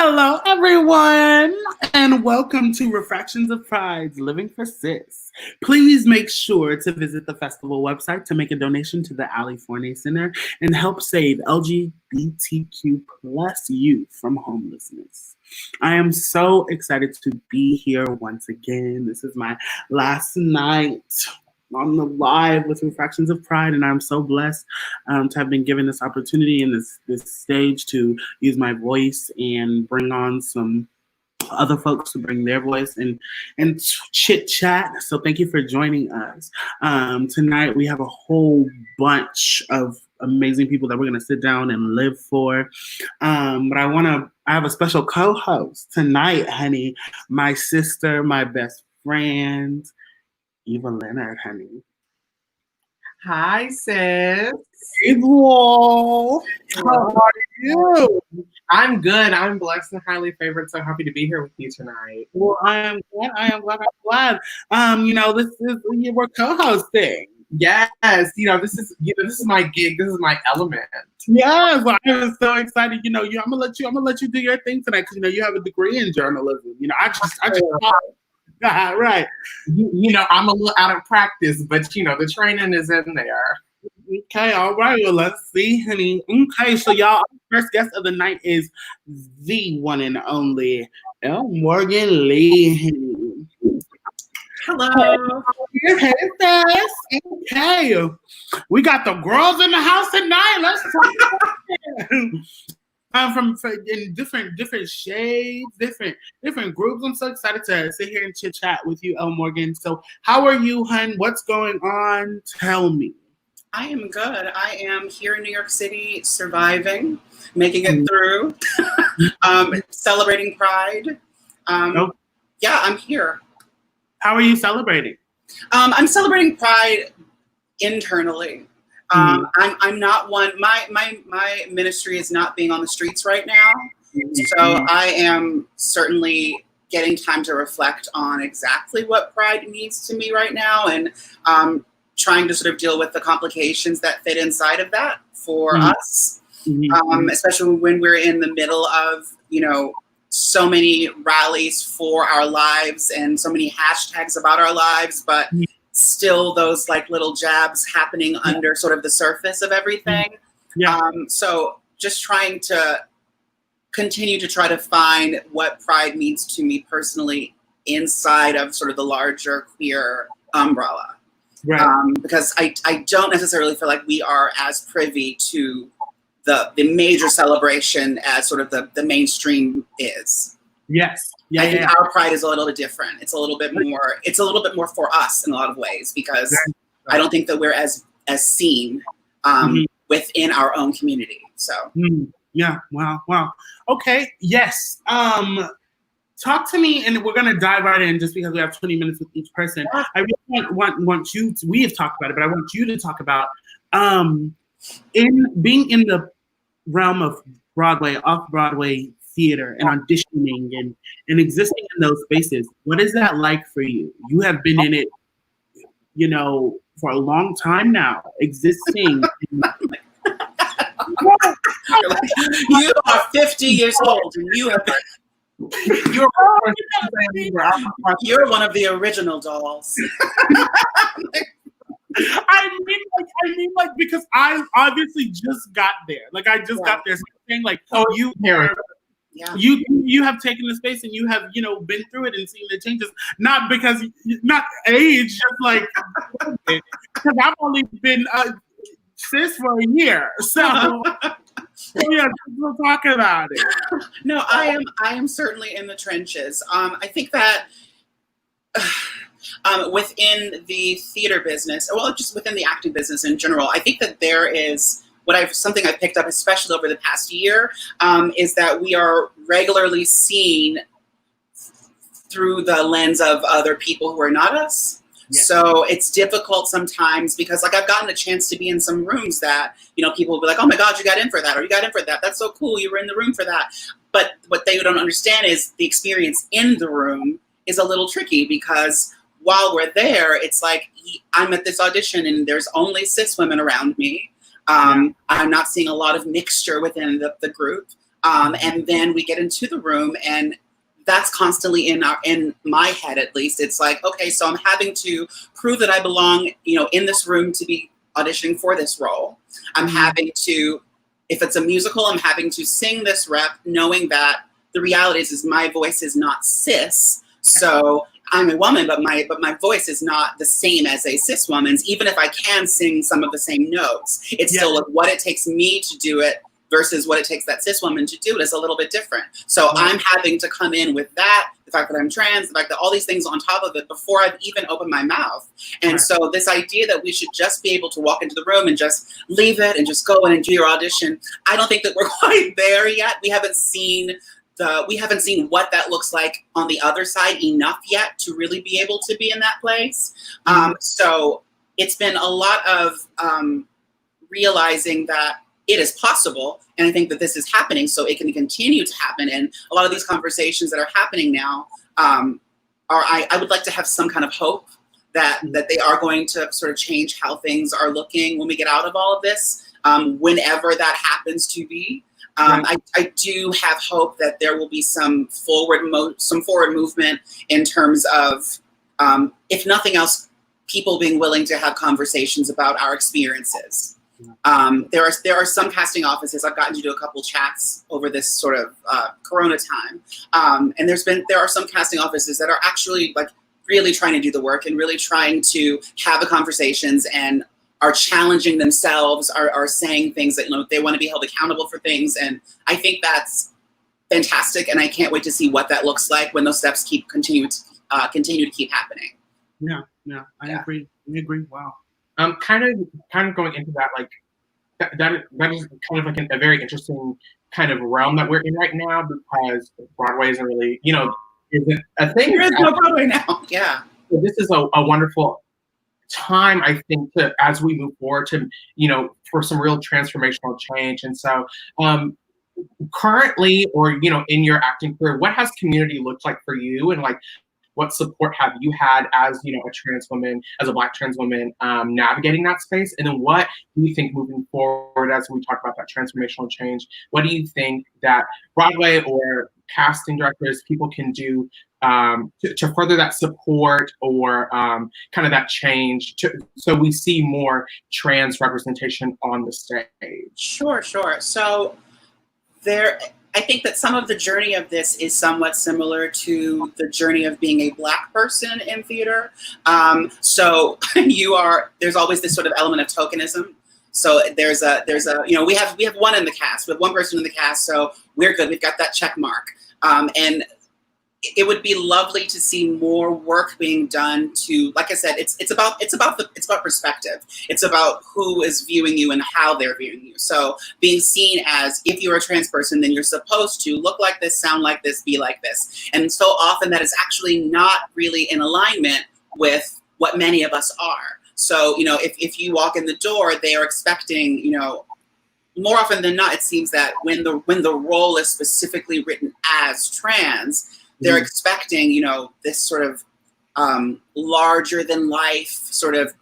Hello, everyone, and welcome to Refractions of Pride's Living for Cis. Please make sure to visit the festival website to make a donation to the Forney Center and help save LGBTQ plus youth from homelessness. I am so excited to be here once again. This is my last night on the live with Refractions of Pride, and I'm so blessed to have been given this opportunity and this stage to use my voice and bring on some other folks to bring their voice and chit chat. So thank you for joining us. Tonight we have a whole bunch of amazing people that we're going to sit down and live for. But I have a special co-host tonight, honey, my sister, my best friend, Eva Leonard, honey. Hi, sis. Hey, How are you? I'm good. I'm blessed and highly favored. So happy to be here with you tonight. Well, I am glad. This is we're co-hosting. Yes, this is my gig. This is my element. Yes, well, I was so excited. I'm gonna let you do your thing tonight because you have a degree in journalism. I just right. I'm a little out of practice, but the training is in there. Okay, all right. Well, let's see, honey. Okay, so y'all, our first guest of the night is the one and only L. Morgan Lee. Hello. Hey, sis. Okay, we got the girls in the house tonight. Let's talk about it. From in different shades, different groups. I'm so excited to sit here and chit chat with you, El Morgan. So, how are you, hun? What's going on? Tell me. I am good. I am here in New York City, surviving, making it through, celebrating Pride. Yeah, I'm here. How are you celebrating? I'm celebrating Pride internally. I'm not one. My ministry is not being on the streets right now, so I am certainly getting time to reflect on exactly what Pride means to me right now, and trying to sort of deal with the complications that fit inside of that for us, especially when we're in the middle of so many rallies for our lives and so many hashtags about our lives, but still those like little jabs happening under sort of the surface of everything. So just trying to continue to try to find what Pride means to me personally inside of sort of the larger queer umbrella. Right. Because I don't necessarily feel like we are as privy to the major celebration as sort of the mainstream is. Yes. Yeah, I think our Pride is a little bit different. It's a little bit more for us in a lot of ways because I don't think that we're as seen within our own community. So yeah, wow. Okay, yes. Talk to me, and we're gonna dive right in just because we have 20 minutes with each person. I really want you to, we have talked about it, but I want you to talk about in being in the realm of Broadway, off-Broadway theater and auditioning and existing in those spaces. What is that like for you? You have been in it, for a long time now, existing. You are 50 years old and you have been you're one of the original dolls. I mean, because I obviously just got there. Like, I just got there. So I'm saying, like, you have taken the space and you have, been through it and seen the changes. Not because, not age, just like, because I've only been cis for a year. So, yeah, we'll talk about it. No, I am certainly in the trenches. I think that within the theater business, well, just within the acting business in general, I think that there is something I've picked up, especially over the past year, is that we are regularly seen through the lens of other people who are not us. Yeah. So it's difficult sometimes because I've gotten a chance to be in some rooms that, people will be like, oh my God, you got in for that, or you got in for that. That's so cool. You were in the room for that. But what they don't understand is the experience in the room is a little tricky because while we're there, it's like I'm at this audition and there's only cis women around me. I'm not seeing a lot of mixture within the group. And then we get into the room, and that's constantly in my head, at least. It's like, okay, so I'm having to prove that I belong, in this room to be auditioning for this role. I'm having to, if it's a musical, I'm having to sing this rep, knowing that the reality is my voice is not cis. So I'm a woman, but my voice is not the same as a cis woman's. Even if I can sing some of the same notes, it's still like what it takes me to do it versus what it takes that cis woman to do it is a little bit different. So I'm having to come in with that, the fact that I'm trans, the fact that all these things on top of it before I've even opened my mouth. And so this idea that we should just be able to walk into the room and just leave it and just go in and do your audition, I don't think that we're quite there yet. We haven't seen what that looks like on the other side enough yet to really be able to be in that place. So it's been a lot of realizing that it is possible. And I think that this is happening so it can continue to happen. And a lot of these conversations that are happening now I would like to have some kind of hope that they are going to sort of change how things are looking when we get out of all of this, whenever that happens to be. I do have hope that there will be some forward movement in terms of, if nothing else, people being willing to have conversations about our experiences. There are some casting offices, I've gotten to do a couple chats over this sort of Corona time, and there are some casting offices that are actually like really trying to do the work and really trying to have the conversations and are challenging themselves, are saying things that they want to be held accountable for things, and I think that's fantastic, and I can't wait to see what that looks like when those steps continue to keep happening. I agree. Wow. Kind of going into that, like that is kind of like a very interesting kind of realm that we're in right now, because Broadway isn't really, isn't a thing. There is no Broadway now. Yeah. So this is a wonderful time, I think, as we move forward to, for some real transformational change. And so currently, or, in your acting career, what has community looked like for you? And like, what support have you had as, a trans woman, as a Black trans woman, navigating that space? And then what do you think moving forward, as we talk about that transformational change, what do you think that Broadway or casting directors, people can do to further that support or kind of that change so we see more trans representation on the stage? Sure. So I think that some of the journey of this is somewhat similar to the journey of being a Black person in theater. So there's always this sort of element of tokenism. So there's a we have one in the cast, we have one person in the cast, so we're good. We've got that check mark. And it would be lovely to see more work being done to, like I said, it's about perspective. It's about who is viewing you and how they're viewing you. So being seen as, if you're a trans person, then you're supposed to look like this, sound like this, be like this. And so often that is actually not really in alignment with what many of us are. So, if you walk in the door, they are expecting, more often than not, it seems that when the role is specifically written as trans, they're expecting, this sort of larger than life sort of,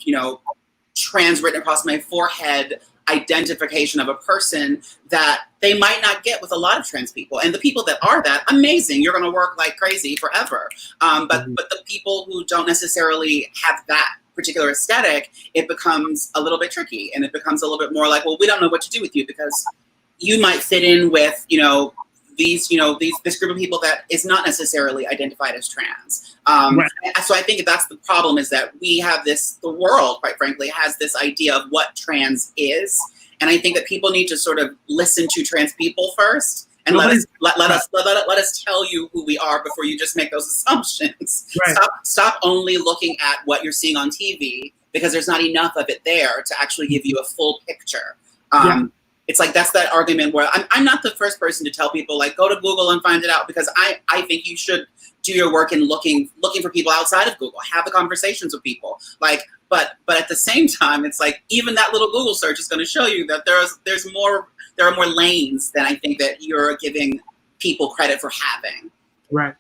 trans written across my forehead identification of a person that they might not get with a lot of trans people. And the people that are that, amazing, you're going to work like crazy forever. But the people who don't necessarily have that particular aesthetic, it becomes a little bit tricky, and it becomes a little bit more like, well, we don't know what to do with you because you might fit in with, this group of people that is not necessarily identified as trans. Right. So I think that's the problem, is that we have the world, quite frankly, has this idea of what trans is. And I think that people need to sort of listen to trans people first and let us tell you who we are before you just make those assumptions. Right. Stop only looking at what you're seeing on TV, because there's not enough of it there to actually give you a full picture. It's like, that's that argument where I'm not the first person to tell people, like, go to Google and find it out, because I think you should do your work in looking for people outside of Google, have the conversations with people. Like, but at the same time, it's like, even that little Google search is going to show you that there are more lanes than I think that you're giving people credit for having. Right.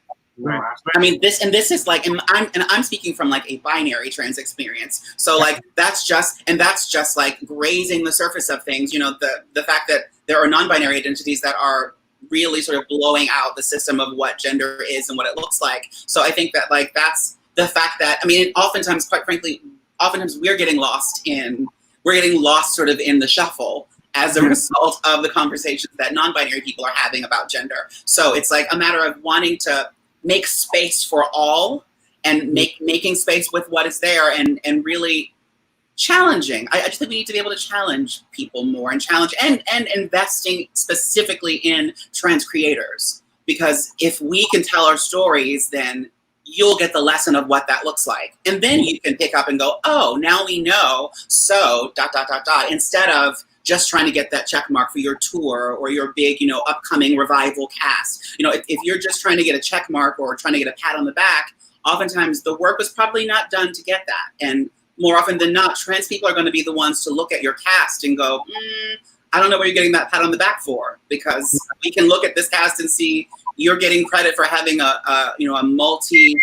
I mean, this is like, and I'm speaking from like a binary trans experience. So like, that's just like grazing the surface of things. The fact that there are non-binary identities that are really sort of blowing out the system of what gender is and what it looks like. So I think that like that's the fact that, I mean, oftentimes, quite frankly, we're getting lost sort of in the shuffle as a result of the conversations that non-binary people are having about gender. So it's like a matter of wanting to make space for all and making space with what is there and really challenging. I just think we need to be able to challenge people more and challenge and investing specifically in trans creators. Because if we can tell our stories, then you'll get the lesson of what that looks like. And then you can pick up and go, oh, now we know, so ... instead of just trying to get that check mark for your tour or your big, upcoming revival cast. If you're just trying to get a check mark or trying to get a pat on the back, oftentimes the work was probably not done to get that. And more often than not, trans people are going to be the ones to look at your cast and go, I don't know what you're getting that pat on the back for, because we can look at this cast and see you're getting credit for having a multi.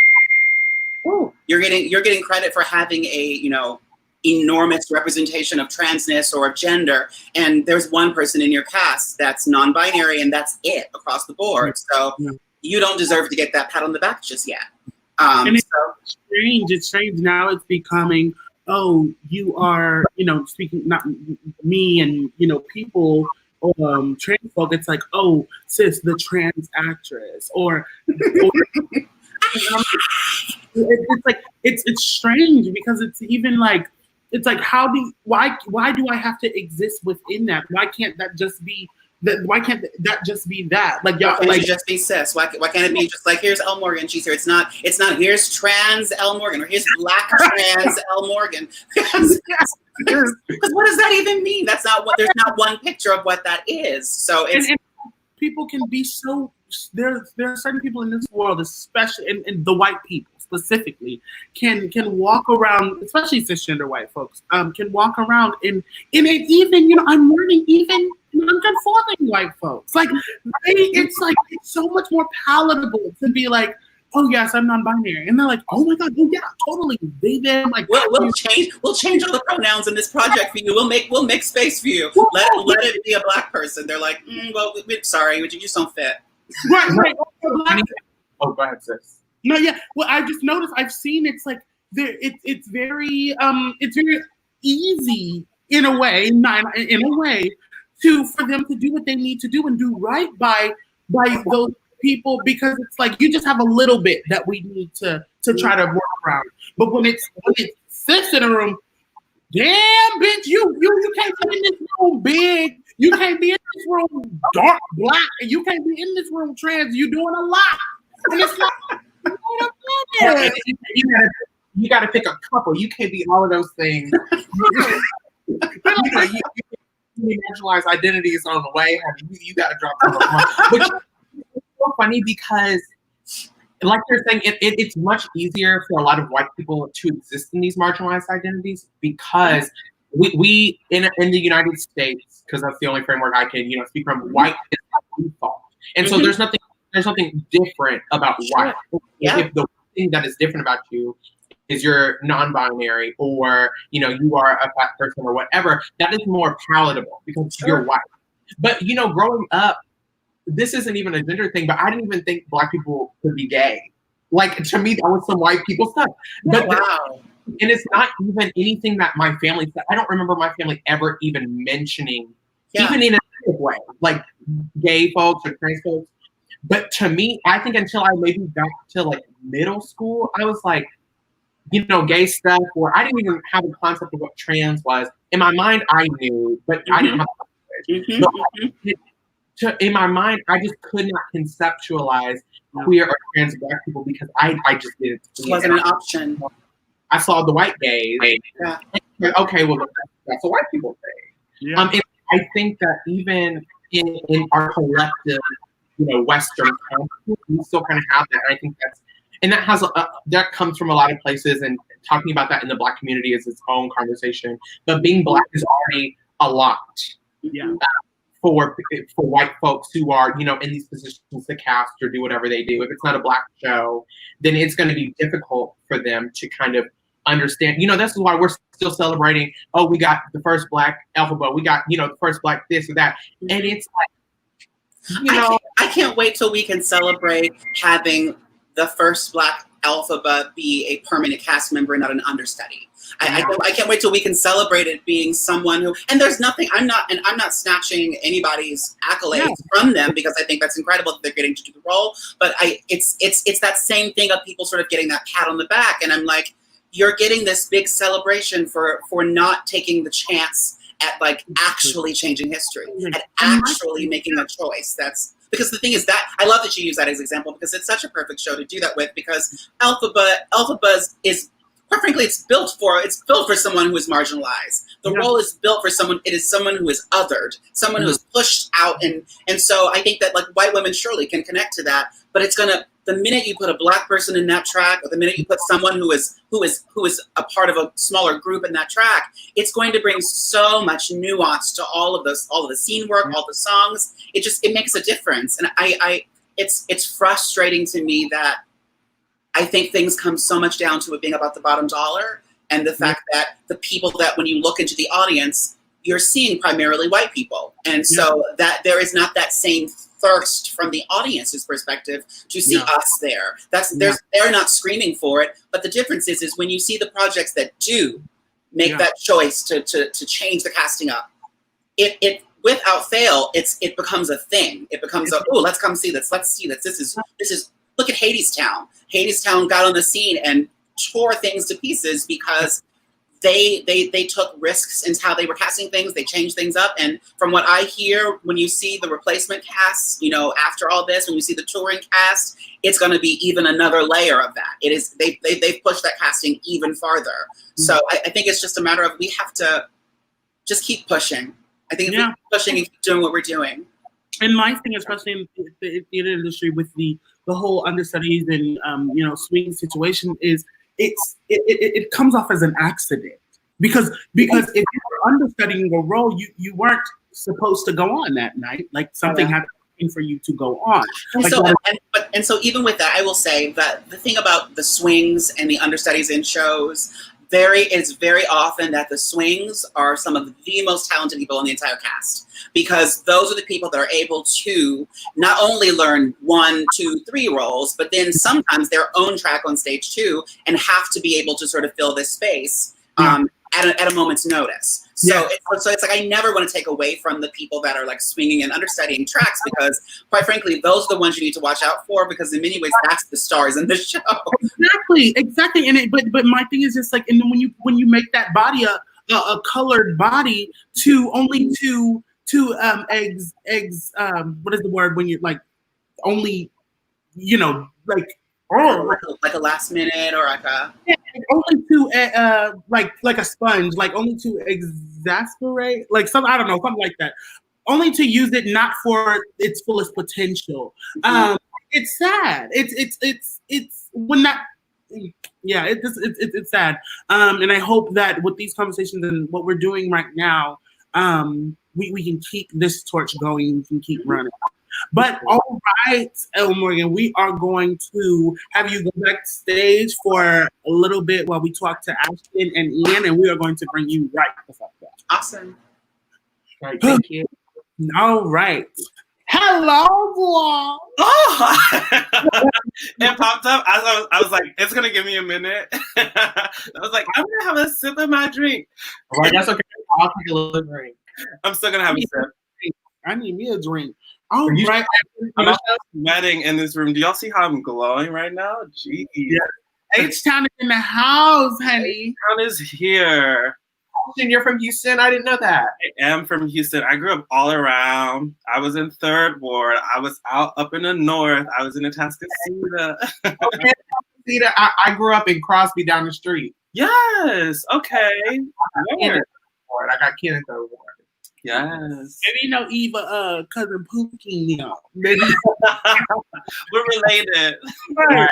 You're getting credit for having a enormous representation of transness or of gender, and there's one person in your cast that's non-binary, and that's it across the board. So you don't deserve to get that pat on the back just yet. And it's strange. It's strange now. It's becoming, oh, you are, speaking not me and people, trans folk. It's like, oh, sis, the trans actress, or it's like it's strange because it's even like. It's like, why do I have to exist within that? Why can't that just be that? Why can't that just be that? Like, y'all, like, just be cis. Why can't it be just like, here's Elle Morgan, she's here. It's not here's trans Elle Morgan or here's black trans Elle Morgan. Because what does that even mean? There's not one picture of what that is. So it's and people can be so. There are certain people in this world, especially in the white people specifically, can walk around, especially cisgender white folks, can walk around in it. Even I'm learning even non-conforming white folks. Like it's so much more palatable to be like, oh yes, I'm non-binary, and they're like, oh my god, oh yeah, totally. They then like we'll change all the pronouns in this project for you. We'll make space for you. Let it be a black person. They're like, well, sorry, you just don't fit. Right. Oh, go ahead, sis. No, yeah. Well, I just noticed. I've seen it's like it's very easy in a way, for them to do what they need to do and do right by those people, because it's like you just have a little bit that we need to try to work around. But when it's cis in a room, damn bitch, you can't be in this room big. You can't be in this room dark black, and you can't be in this room trans. You're doing a lot. And it's like, you got to pick a couple. You can't be all of those things. You marginalized identities on the way. You got to drop them. Which is so funny because, like you're saying, it's much easier for a lot of white people to exist in these marginalized identities because we in the United States, because that's the only framework I can speak from, white is by default, and so there's nothing different about white. If the thing that is different about you is you're non-binary or you are a fat person or whatever, that is more palatable because you're white. But growing up, this isn't even a gender thing, but I didn't even think black people could be gay. Like, to me, that was some white people stuff. But and it's not even anything that my family said. I don't remember my family ever even mentioning, even in a negative way, like gay folks or trans folks. But to me, I think until I maybe got to like middle school, I was like, gay stuff, or I didn't even have a concept of what trans was. In my mind, I knew, but I didn't have in my mind, I just could not conceptualize queer or trans black people because I just didn't see it. Wasn't an option. I saw the white gays. Yeah. Okay, well, that's a white people thing. Yeah. And I think that even in our collective, Western culture, we still kind of have that. And I think that comes from a lot of places, and talking about that in the black community is its own conversation. But being black is already a lot. Yeah. For white folks who are, in these positions to cast or do whatever they do. If it's not a black show, then it's going to be difficult for them to kind of understand. This is why we're still celebrating, we got the first black alphabet. We got, the first black this or that. And it's like, You know, I can't wait till we can celebrate having the first Black Alphaba be a permanent cast member and not an understudy. I can't wait till we can celebrate it being someone who, and there's nothing, I'm not snatching anybody's accolades from them, because I think that's incredible that they're getting to do the role. But it's that same thing of people sort of getting that pat on the back, and I'm like, you're getting this big celebration for not taking the chance at like actually changing history, at actually making a choice. That's because the thing is that I love that you use that as an example, because it's such a perfect show to do that with, because Alphaba is quite frankly, it's built for someone who is marginalized. The role is built for someone. It is someone who is othered, someone who is pushed out, and so I think that like white women surely can connect to that. But it's gonna, the minute you put a Black person in that track, or the minute you put someone who is a part of a smaller group in that track, it's going to bring so much nuance to all of the scene work, all the songs. It makes a difference, and it's frustrating to me that I think things come so much down to it being about the bottom dollar, and the fact that the people that when you look into the audience, you're seeing primarily white people. And so that there is not that same thirst from the audience's perspective to see us there. They're not screaming for it. But the difference is when you see the projects that do make that choice to change the casting up, it without fail, it becomes a thing. It becomes let's come see this. Let's see this. This is look at Hadestown. Hadestown got on the scene and tore things to pieces because they took risks in how they were casting things. They changed things up. And from what I hear, when you see the replacement cast, after all this, when you see the touring cast, it's going to be even another layer of that. It is they've pushed that casting even farther. So I think it's just a matter of we have to just keep pushing. I think if we keep pushing and keep doing what we're doing. And my thing, especially in the theater industry, with the whole understudies and swing situation, is it comes off as an accident because if you were understudying a role, you weren't supposed to go on that night. Like something happened for you to go on. And so even with that, I will say that the thing about the swings and the understudies in shows, it's very often that the swings are some of the most talented people in the entire cast, because those are the people that are able to not only learn 1, 2, 3 roles, but then sometimes their own track on stage too, and have to be able to sort of fill this space at a moment's notice. So it's like I never want to take away from the people that are like swinging and understudying tracks, because quite frankly, those are the ones you need to watch out for, because in many ways that's the stars in the show. Exactly. And but my thing is just like, and then when you make that body a colored body to only two eggs what is the word when you're like only like a last minute or like a only to like a sponge, like only to exasperate, like I don't know, something like that. Only to use it not for its fullest potential. It's sad. It's when that. Yeah, it's sad. And I hope that with these conversations and what we're doing right now, we can keep this torch going. We can keep running. But all right, El Morgan, we are going to have you go backstage for a little bit while we talk to Ashton and Ian, and we are going to bring you right the fuck back. Awesome. All right, thank you. All right. Hello, vlog. Oh, it popped up. I was like, it's gonna give me a minute. I was like, I'm gonna have a sip of my drink. All right, that's okay. I'll take a little drink. I'm still gonna have a sip. I need me a drink. All right. I'm also sweating in this room. Do y'all see how I'm glowing right now? Jeez. Yeah. H-Town is in the house, honey. H-Town is here. Ashton, you're from Houston? I didn't know that. I am from Houston. I grew up all around. I was in 3rd Ward. I was out up in the north. I was in Atascocita. I grew up in Crosby down the street. Yes. Okay. I got kid in 3rd Ward. Yes. Maybe Eva, cousin Pookie, Maybe we're related. Right.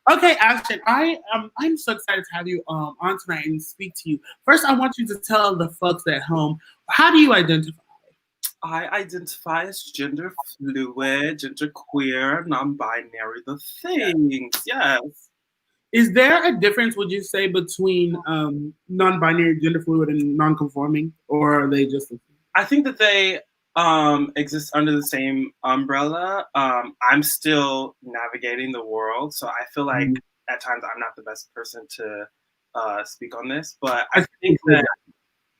Okay, Ashton, I'm so excited to have you on tonight and speak to you. First, I want you to tell the folks at home, how do you identify? I identify as gender fluid, gender queer, non-binary, the things. Yes. Is there a difference, would you say, between non-binary, gender fluid, and non-conforming, or are they just? I think that they exist under the same umbrella. I'm still navigating the world, so I feel like at times I'm not the best person to speak on this, but I think that,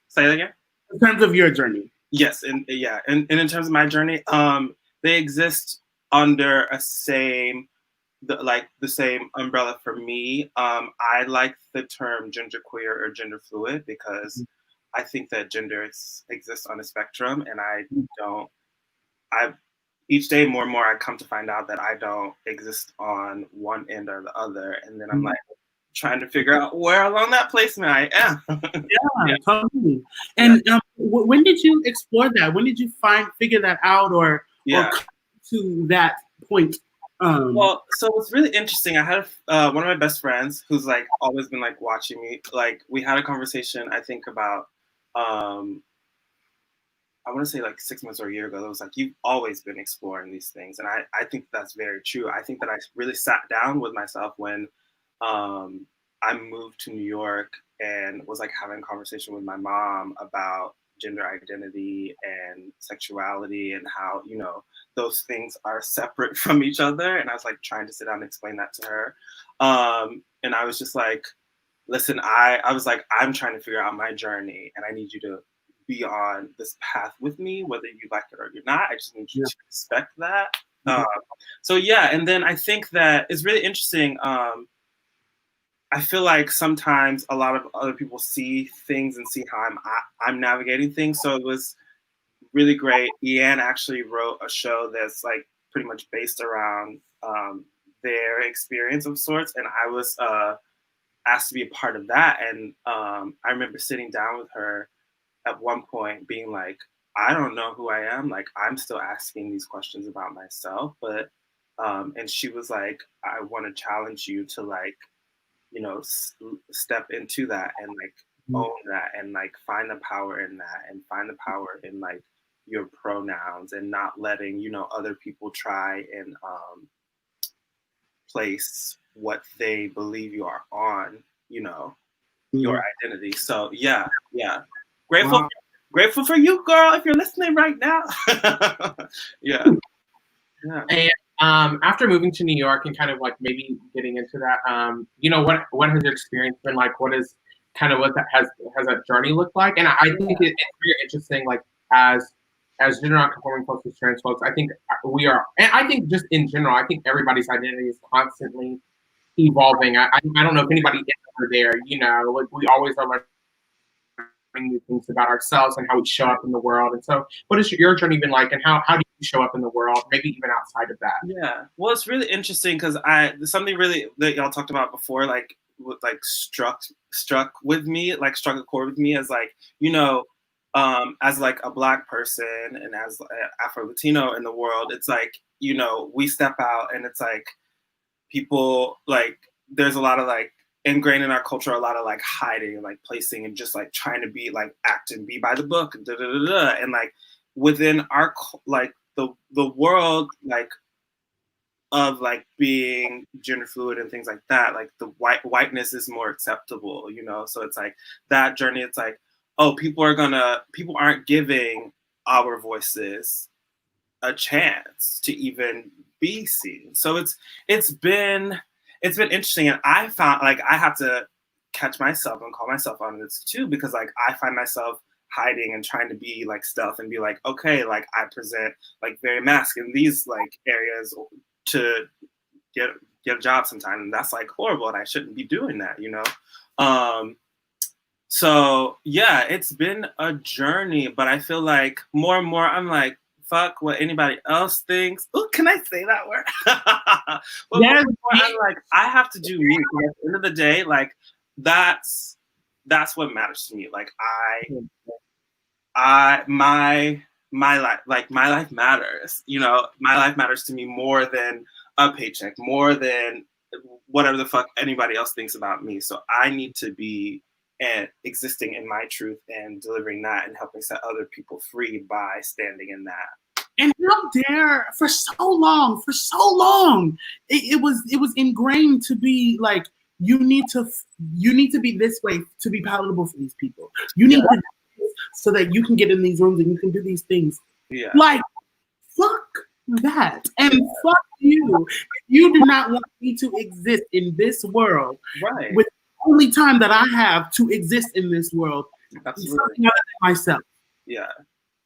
say that again? In terms of your journey. Yes, and in terms of my journey, they exist under the same umbrella for me. I like the term genderqueer or gender fluid because I think that gender exists on a spectrum, and each day more and more I come to find out that I don't exist on one end or the other, and then I'm like trying to figure out where along that placement I am. Yeah, totally. And when did you explore that? When did you figure that out, or come to that point? Well, so it's really interesting. I had one of my best friends who's like always been like watching me. Like we had a conversation, I think about, I want to say like 6 months or a year ago. It was like, you've always been exploring these things. And I think that's very true. I think that I really sat down with myself when I moved to New York and was like having a conversation with my mom about gender identity and sexuality and how, you know, those things are separate from each other. And I was like trying to sit down and explain that to her. And I was just like, listen, I was like, I'm trying to figure out my journey and I need you to be on this path with me, whether you like it or you're not. I just need you to respect that. So yeah, and then I think that it's really interesting. I feel like sometimes a lot of other people see things and see how I'm navigating things. So it was really great. Ian actually wrote a show that's like pretty much based around their experience of sorts, and I was asked to be a part of that. And I remember sitting down with her at one point being like, I don't know who I am. Like, I'm still asking these questions about myself. But, and she was like, I want to challenge you to like, you know, step into that and like own that and like find the power in that and find the power in like your pronouns and not letting, you know, other people try and place what they believe you are on, you know, your identity. So yeah. Grateful for you, girl, if you're listening right now. Yeah. And after moving to New York and kind of like maybe getting into that, you know, what has your experience been like? What is kind of what that has that journey looked like? And I think it's very interesting, like as gender nonconforming folks, as trans folks, I think we are, and I think just in general, I think everybody's identity is constantly evolving. I don't know if anybody is over there, you know, like we always are learning new things about ourselves and how we show up in the world. And so what has your journey been like, and how do you show up in the world, maybe even outside of that? Yeah, well, it's really interesting because something really that y'all talked about before, like struck with me, like struck a chord with me as like, you know, as like a Black person and as Afro-Latino in the world, it's like, you know, we step out and it's like people like, there's a lot of like ingrained in our culture, a lot of like hiding and like placing and just like trying to be like act and be by the book and and like within our like the world like of like being gender fluid and things like that, like the whiteness is more acceptable, you know. So it's like that journey, it's like, oh, people aren't giving our voices a chance to even be seen. So it's been interesting, and I found like I have to catch myself and call myself on this too, because like I find myself hiding and trying to be like stuff and be like, okay, like I present like very masculine in these like areas to get a job sometime, and that's like horrible, and I shouldn't be doing that, you know. So yeah, it's been a journey, but I feel like more and more I'm like, fuck what anybody else thinks. Oh, can I say that word? But yes. I'm like, I have to do me. At the end of the day, like that's what matters to me. Like my life, like my life matters. You know, my life matters to me more than a paycheck, more than whatever the fuck anybody else thinks about me. So I need to be existing in my truth and delivering that and helping set other people free by standing in that. And how dare, for so long, it was ingrained to be like, you need to be this way to be palatable for these people. You need to do this so that you can get in these rooms and you can do these things. Yeah. Like, fuck that. And fuck you. If you do not want me to exist in this world, Right. with the only time that I have to exist in this world, Absolutely. something other than myself. Yeah.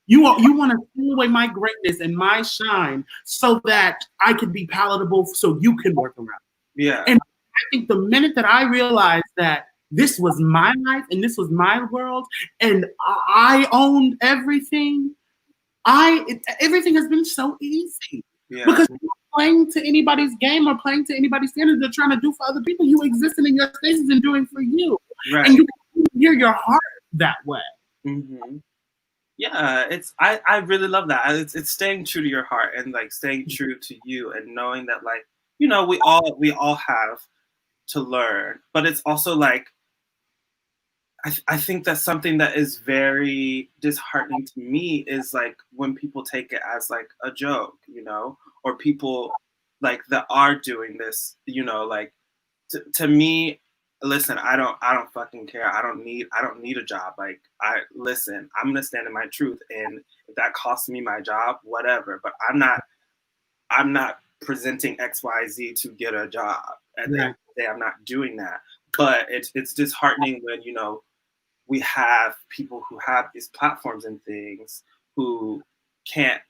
You want to steal away my greatness and my shine so that I can be palatable so you can work around. Yeah. And I think the minute that I realized that this was my life and this was my world and I owned everything, everything has been so easy. Yeah. Because you're not playing to anybody's game or playing to anybody's standards. They're trying to do for other people. You existing in your spaces and doing for you. Right. And you can hear your heart that way. Mm-hmm. Yeah, I really love that. It's staying true to your heart and like staying true to you and knowing that like, you know, we all have to learn, but it's also like I think that's something that is very disheartening to me is like when people take it as like a joke, you know, or people like that are doing this, you know, like to me, listen, I don't fucking care. I don't need a job. Like I'm gonna stand in my truth, and if that costs me my job, whatever. But I'm not presenting XYZ to get a job. At the end of the day, I'm not doing that. But it's disheartening when, you know, we have people who have these platforms and things who can't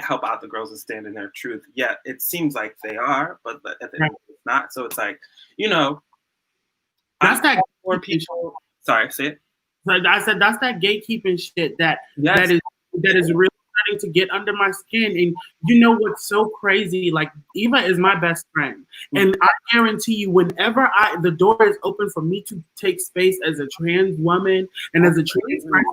help out the girls and stand in their truth. Yet it seems like they are, but at the end it's not. So it's like, you know, that's that more people. Sorry, say it. Like I said, that's that gatekeeping shit that is really starting to get under my skin. And you know what's so crazy? Like Eva is my best friend, and I guarantee you, whenever the door is open for me to take space as a trans woman and as a trans person,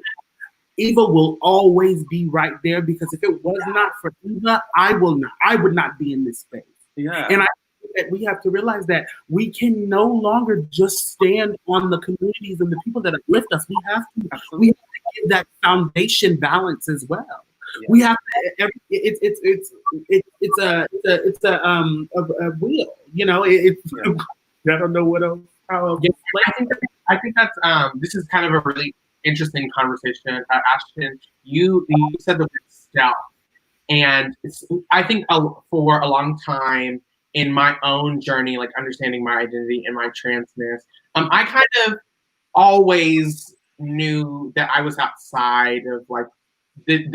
Eva will always be right there, because if it was not for Eva, I would not be in this space. Yeah. And I think that we have to realize that we can no longer just stand on the communities and the people that uplift us. We have to give that foundation balance as well. Yeah. We have to. It's a wheel. You know, I don't know what else. I think that's this is kind of a really interesting conversation. Ashton, you said the word stealth, and I think for a long time in my own journey, like understanding my identity and my transness, I kind of always knew that I was outside of like the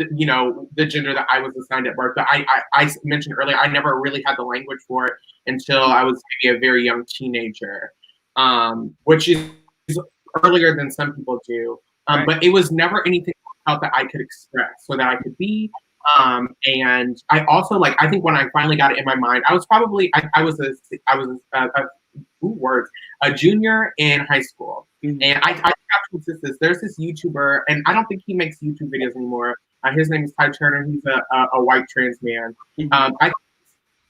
gender that I was assigned at birth. But I mentioned earlier, I never really had the language for it until I was maybe a very young teenager, which is earlier than some people do. But it was never anything I felt that I could express so that I could be. And I also I think when I finally got it in my mind, I was probably I was a junior in high school. Mm-hmm. And I have to insist this. There's this YouTuber, and I don't think he makes YouTube videos anymore. His name is Ty Turner. He's a white trans man. Mm-hmm. I think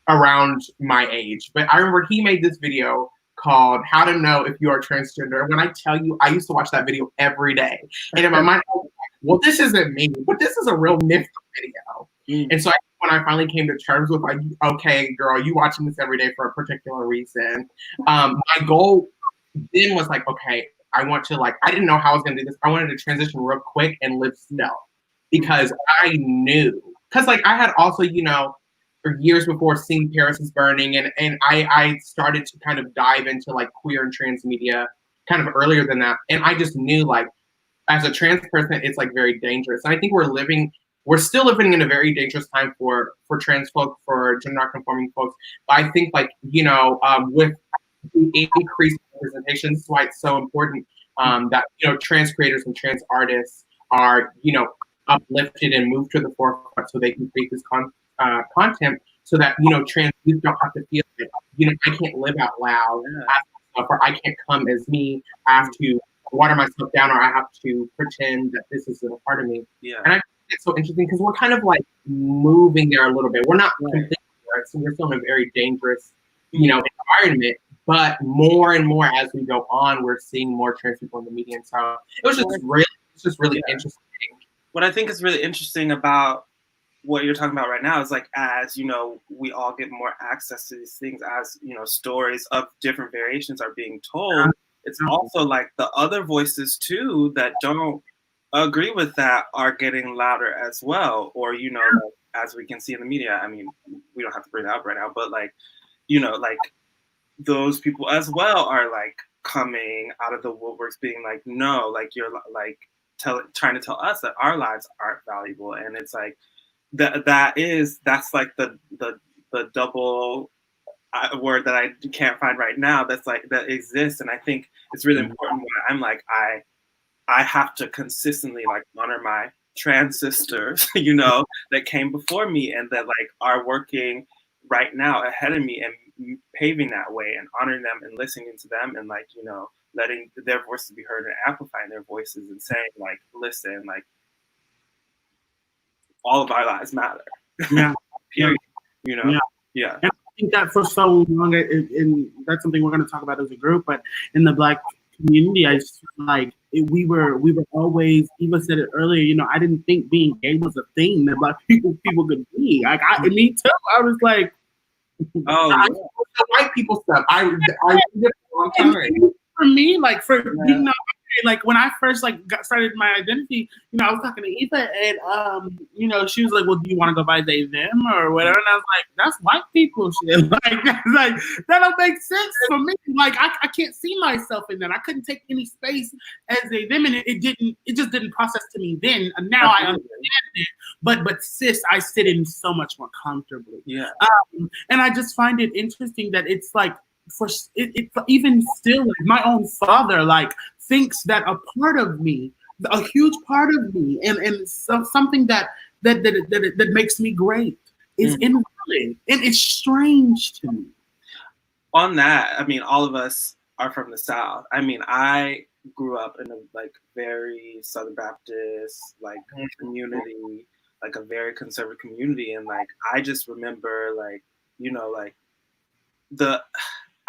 around my age, but I remember he made this video called "How to Know If You Are Transgender." And when I tell you, I used to watch that video every day, and in my mind, I was like, well, this isn't me, but this is a real nifty video. Mm. And so when I finally came to terms with like, okay, girl, you watching this every day for a particular reason. My goal then was like, okay, I want to I didn't know how I was going to do this. I wanted to transition real quick and live stealth, because I knew, because I had also, for years before seen Paris is Burning, and I started to kind of dive into queer and trans media kind of earlier than that. And I just knew as a trans person, it's very dangerous. And I think we're still living in a very dangerous time for trans folks, for gender non-conforming folks. But I think with the increased representation, this is why it's so important that trans creators and trans artists are uplifted and moved to the forefront so they can create this content, so that trans youth don't have to feel I can't live out loud, or I can't come as me. I have to water myself down, or I have to pretend that this isn't a part of me. Yeah. And I think it's so interesting because we're kind of moving there a little bit. We're not completely there, so we're still in a very dangerous, environment. But more and more as we go on, we're seeing more trans people in the media. And so it was just really interesting. What I think is really interesting about what you're talking about right now is as we all get more access to these things, as stories of different variations are being told. It's also the other voices too that don't agree with that are getting louder as well. Or, you know, like, as we can see in the media, I mean, we don't have to bring it up right now, but like, you know, like those people as well are like coming out of the woodworks being like, no, like you're like trying to tell us that our lives aren't valuable. And it's like, that's like the double word that I can't find right now. That's like, that exists. And I think it's really important when I'm like, I have to consistently like honor my trans sisters, you know, that came before me and that like are working right now ahead of me and paving that way and honoring them and listening to them and like, you know, letting their voices be heard and amplifying their voices and saying like, listen, like all of our lives matter. Yeah. Period. You know? Yeah. And I think that for so long, and that's something we're going to talk about as a group, but in the Black community, I just feel like we were always, Eva said it earlier, you know, I didn't think being gay was a thing that Black people could be. Like, me too. I was like, the white people stuff. I did it for a long time. For me, like, you know, like when I first like started my identity, you know, I was talking to Eva and you know, she was like, well, do you want to go by they them or whatever? And I was like, that's white people shit. Like that don't make sense for me. Like I can't see myself in that. I couldn't take any space as they them, and it just didn't process to me then. And now I understand it. But sis, I sit in so much more comfortably. Yeah. And I just find it interesting that it's like even still, like, my own father like thinks that a part of me, a huge part of me, and something that makes me great is invalid, and it's strange to me. On that, I mean, all of us are from the South. I mean, I grew up in a like very Southern Baptist like community, like a very conservative community, and like I just remember like, you know, like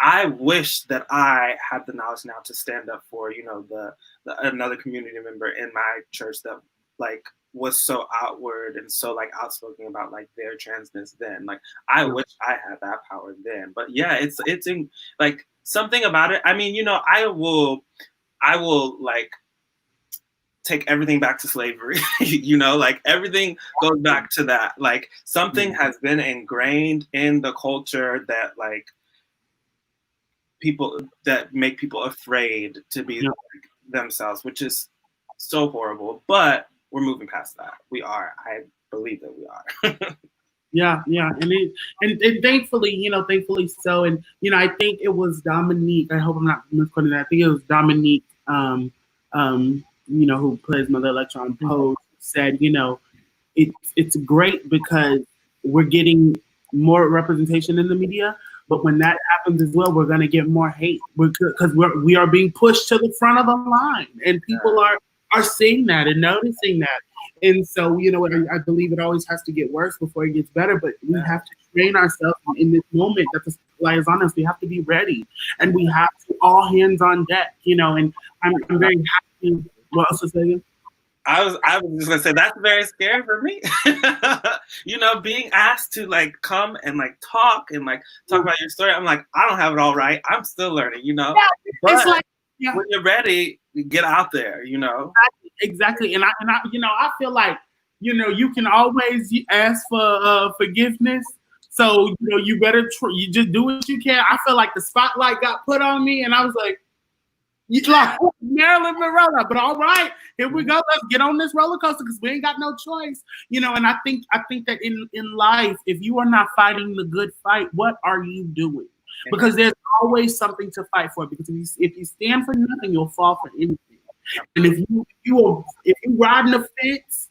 I wish that I had the knowledge now to stand up for, you know, the another community member in my church that like was so outward and so like outspoken about like their transness then. Like I wish I had that power then. But yeah, it's in, like something about it. I mean, you know, I will like take everything back to slavery, you know, like everything goes back to that. Like something has been ingrained in the culture that like people that make people afraid to be like themselves, which is so horrible, but we're moving past that. We are. I believe that we are. Yeah. And thankfully, you know, so. And, you know, I think it was Dominique. I hope I'm not misquoting that. I think it was Dominique, you know, who plays Mother Electron Pose, said, you know, it's great because we're getting more representation in the media. But when that happens as well, we're going to get more hate because we are being pushed to the front of the line, and people are seeing that and noticing that. And so, you know, I believe it always has to get worse before it gets better. But we have to train ourselves in this moment that the spotlight is on us. We have to be ready, and we have to all hands on deck. You know, and I'm very happy. What else to say? I was just gonna say that's very scary for me. You know, being asked to like come and like talk about your story. I'm like, I don't have it all right. I'm still learning, you know. Yeah, it's like when you're ready, get out there, you know. Exactly. And I you know, I feel like, you know, you can always ask for forgiveness. So, you know, you better you just do what you can. I feel like the spotlight got put on me, and I was like Marilyn Monroe, but all right, here we go. Let's get on this roller coaster because we ain't got no choice, you know. And I think that in life, if you are not fighting the good fight, what are you doing? Because there's always something to fight for. Because if you stand for nothing, you'll fall for anything. And if you riding the fence,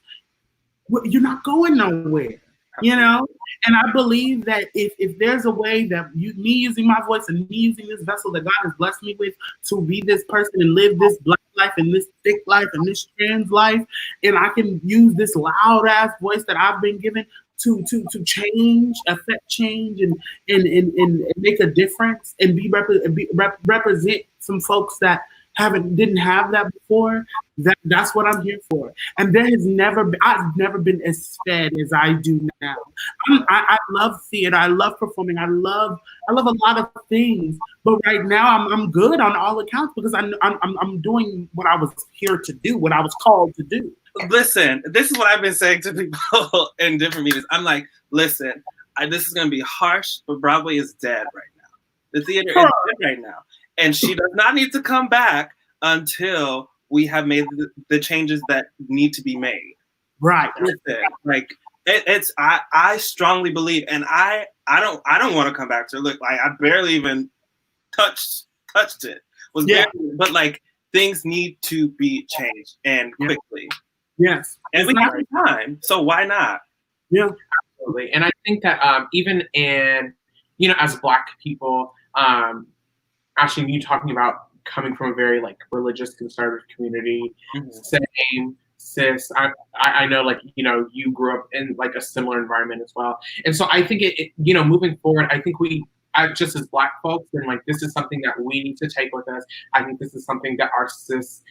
you're not going nowhere. You know, and I believe that if there's a way that me using my voice and me using this vessel that God has blessed me with to be this person and live this Black life and this thick life and this trans life, and I can use this loud ass voice that I've been given to change, affect change, and make a difference and represent some folks that didn't have that before, that's what I'm here for. And I've never been as fed as I do now. I love theater. I love performing. I love a lot of things. But right now, I'm good on all accounts because I'm doing what I was here to do, what I was called to do. Listen, this is what I've been saying to people in different meetings. I'm like, listen, this is going to be harsh, but Broadway is dead right now. The theater is dead right now. And she does not need to come back until we have made the changes that need to be made. Right. Listen, like I strongly believe, and I don't want to come back to it. Look, like I barely even touched it. But like things need to be changed and quickly. Yes. And we have time, so why not? Yeah. Absolutely. And I think that even in, as Black people, actually you talking about coming from a very like religious conservative community, same cis. I know like, you grew up in like a similar environment as well. And so I think it moving forward, I think just as Black folks, and like this is something that we need to take with us. I think this is something that our cis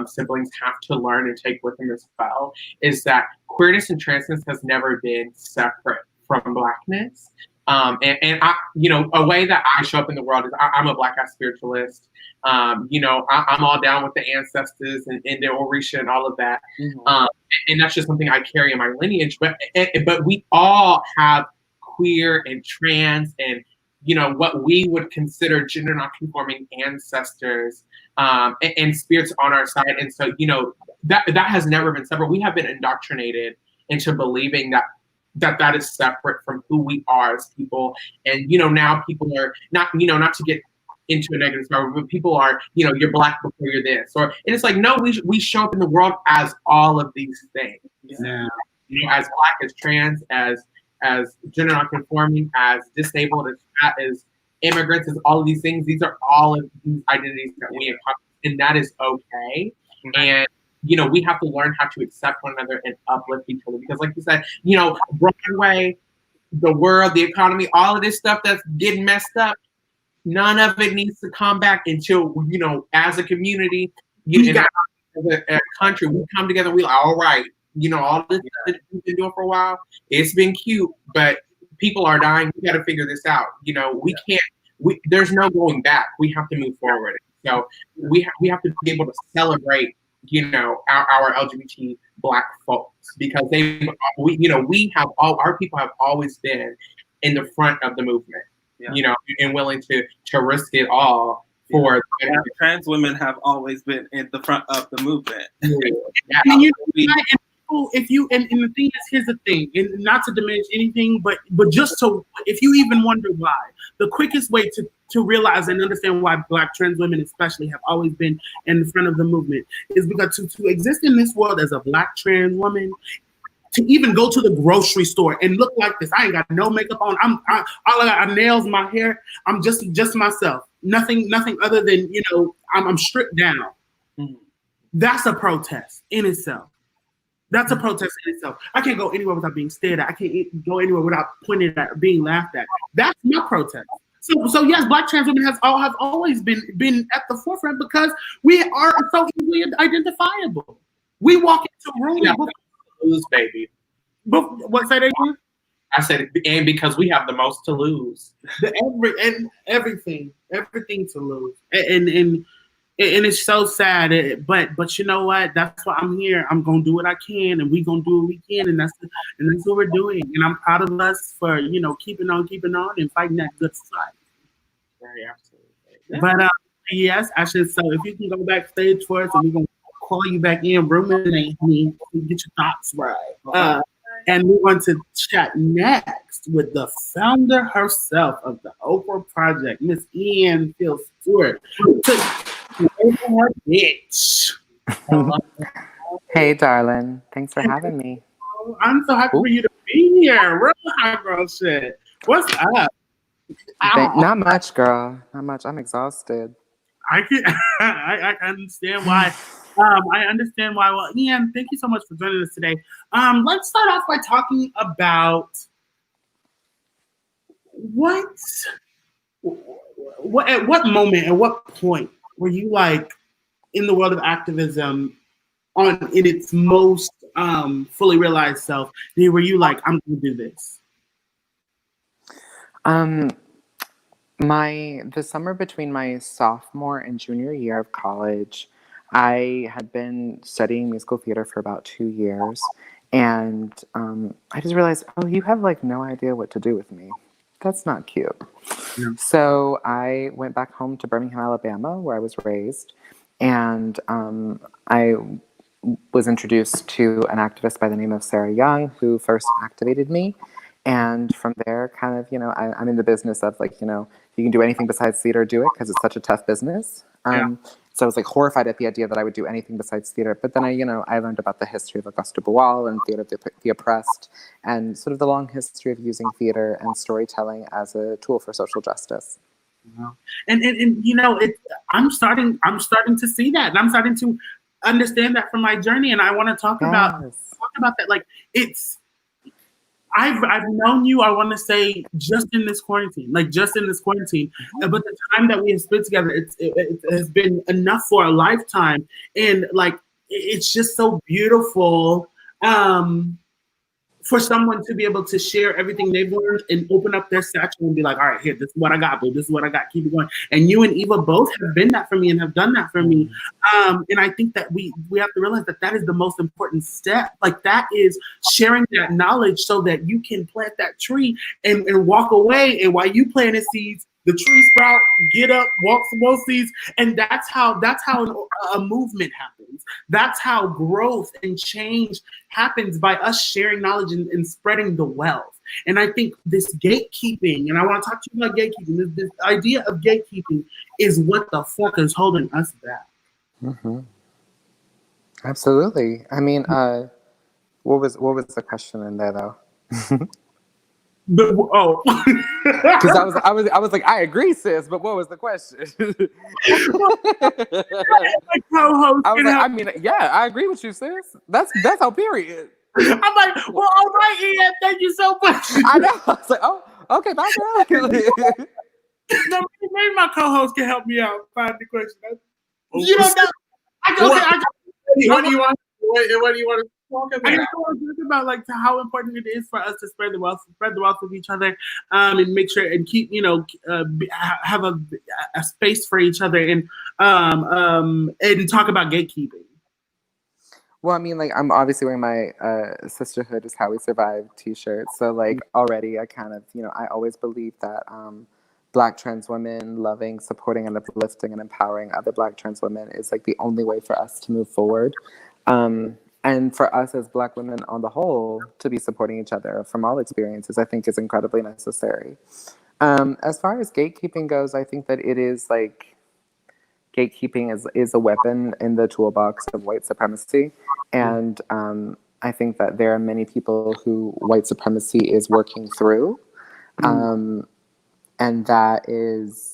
siblings have to learn and take with them as well, is that queerness and transness has never been separate from Blackness. And I, a way that I show up in the world is I'm a Black ass spiritualist. I'm all down with the ancestors and the Orisha and all of that. And that's just something I carry in my lineage. But we all have queer and trans and what we would consider gender non-conforming ancestors and spirits on our side. And so, that has never been separate. We have been indoctrinated into believing that is separate from who we are as people. And, now people are not to get into a negative spiral, but people are, you're Black before you're this. And it's like, no, we show up in the world as all of these things. Yeah. As Black, as trans, as gender non-conforming, as disabled, as fat, as immigrants, as all of these things. These are all of these identities that we encompass, and that is okay. And we have to learn how to accept one another and uplift each other. Because like you said, Broadway, the world, the economy, all of this stuff that's getting messed up, none of it needs to come back until, as a community, as a country, we come together and we're like, all right, all this that we've been doing for a while, it's been cute, but people are dying. We got to figure this out. We can't, there's no going back. We have to move forward. So we have to be able to celebrate, our LGBT Black folks, because we have our people have always been in the front of the movement, and willing to risk it all for. Trans women have always been in the front of the movement. If you and the thing is, here's the thing, and not to diminish anything, but just to, if you even wonder why, the quickest way to realize and understand why Black trans women especially have always been in the front of the movement is because to exist in this world as a Black trans woman, to even go to the grocery store and look like this, I ain't got no makeup on, all I got nails, my hair, I'm just myself, nothing other than I'm stripped down. That's a protest in itself. That's a protest in itself. I can't go anywhere without being stared at. I can't go anywhere without pointed at or being laughed at. That's my protest. So yes, Black trans women have always been at the forefront because we are so easily identifiable. We walk into rooms. Lose, baby. What say they do? I said, and because we have the most to lose. Everything to lose, and it's so sad. But you know what? That's why I'm here. I'm gonna do what I can, and we gonna do what we can, and that's what we're doing. And I'm proud of us for keeping on, and fighting that good fight. Very absolutely. Yeah. But yes, Ashley. So if you can go backstage for us, and we're gonna call you back in, ruminate me, get your thoughts right. And we want to chat next with the founder herself of the Oprah Project, Miss Ian Phil Stewart. Bitch. Hey, darling. Thanks for having me. I'm so happy for you to be here. Real hot girl shit. What's up? Not much, girl. Not much. I'm exhausted. I understand why. I understand why. Well, Ian, thank you so much for joining us today. Let's start off by talking about at what moment, at what point were you like, in the world of activism in its most fully realized self? Were you like, I'm gonna do this? The summer between my sophomore and junior year of college, I had been studying musical theater for about 2 years, and I just realized, oh, you have like no idea what to do with me. That's not cute. Yeah. So I went back home to Birmingham, Alabama, where I was raised, and I was introduced to an activist by the name of Sarah Young, who first activated me. And from there, kind of, I'm in the business of like, you can do anything besides theater, do it, because it's such a tough business. So I was like horrified at the idea that I would do anything besides theater. But then I learned about the history of Auguste Boal and theater of the oppressed, and sort of the long history of using theater and storytelling as a tool for social justice. And I'm starting to see that, and I'm starting to understand that from my journey. And I want to talk about that. Like I've known you, I want to say, just in this quarantine. But the time that we have spent together, it has been enough for a lifetime. And like, it's just so beautiful for someone to be able to share everything they've learned and open up their satchel and be like, all right, here, this is what I got, boo. This is what I got. Keep it going. And you and Eva both have been that for me and have done that for me. And I think that we have to realize that is the most important step. Like, that is sharing that knowledge so that you can plant that tree and walk away. And while you planting seeds, the tree sprout, get up, walk some more seeds, and that's how a movement happens. That's how growth and change happens, by us sharing knowledge and spreading the wealth. And I think this gatekeeping, and I want to talk to you about gatekeeping. This idea of gatekeeping is what the fuck is holding us back. Mm-hmm. Absolutely. I mean, what was the question in there though? Because I was like, I agree, sis, but what was the question? my co-host, I was like, I mean, yeah, I agree with you, sis. That's how period. I'm like, well, all right, Ian, thank you so much. I know. I was like, oh, okay, bye, girl. No, maybe my co-host can help me out find the question. You don't know. What do you want to talk about? I just want to talk about like how important it is for us to spread the wealth with each other, and make sure and keep have a space for each other, and talk about gatekeeping. Well, I mean, like, I'm obviously wearing my "Sisterhood is How We Survive" T-shirt, so like already I kind of I always believe that Black trans women loving, supporting, and uplifting and empowering other Black trans women is like the only way for us to move forward. And for us as Black women on the whole to be supporting each other from all experiences, I think is incredibly necessary. As far as gatekeeping goes, I think that it is like gatekeeping is a weapon in the toolbox of white supremacy. And I think that there are many people who white supremacy is working through. And that is,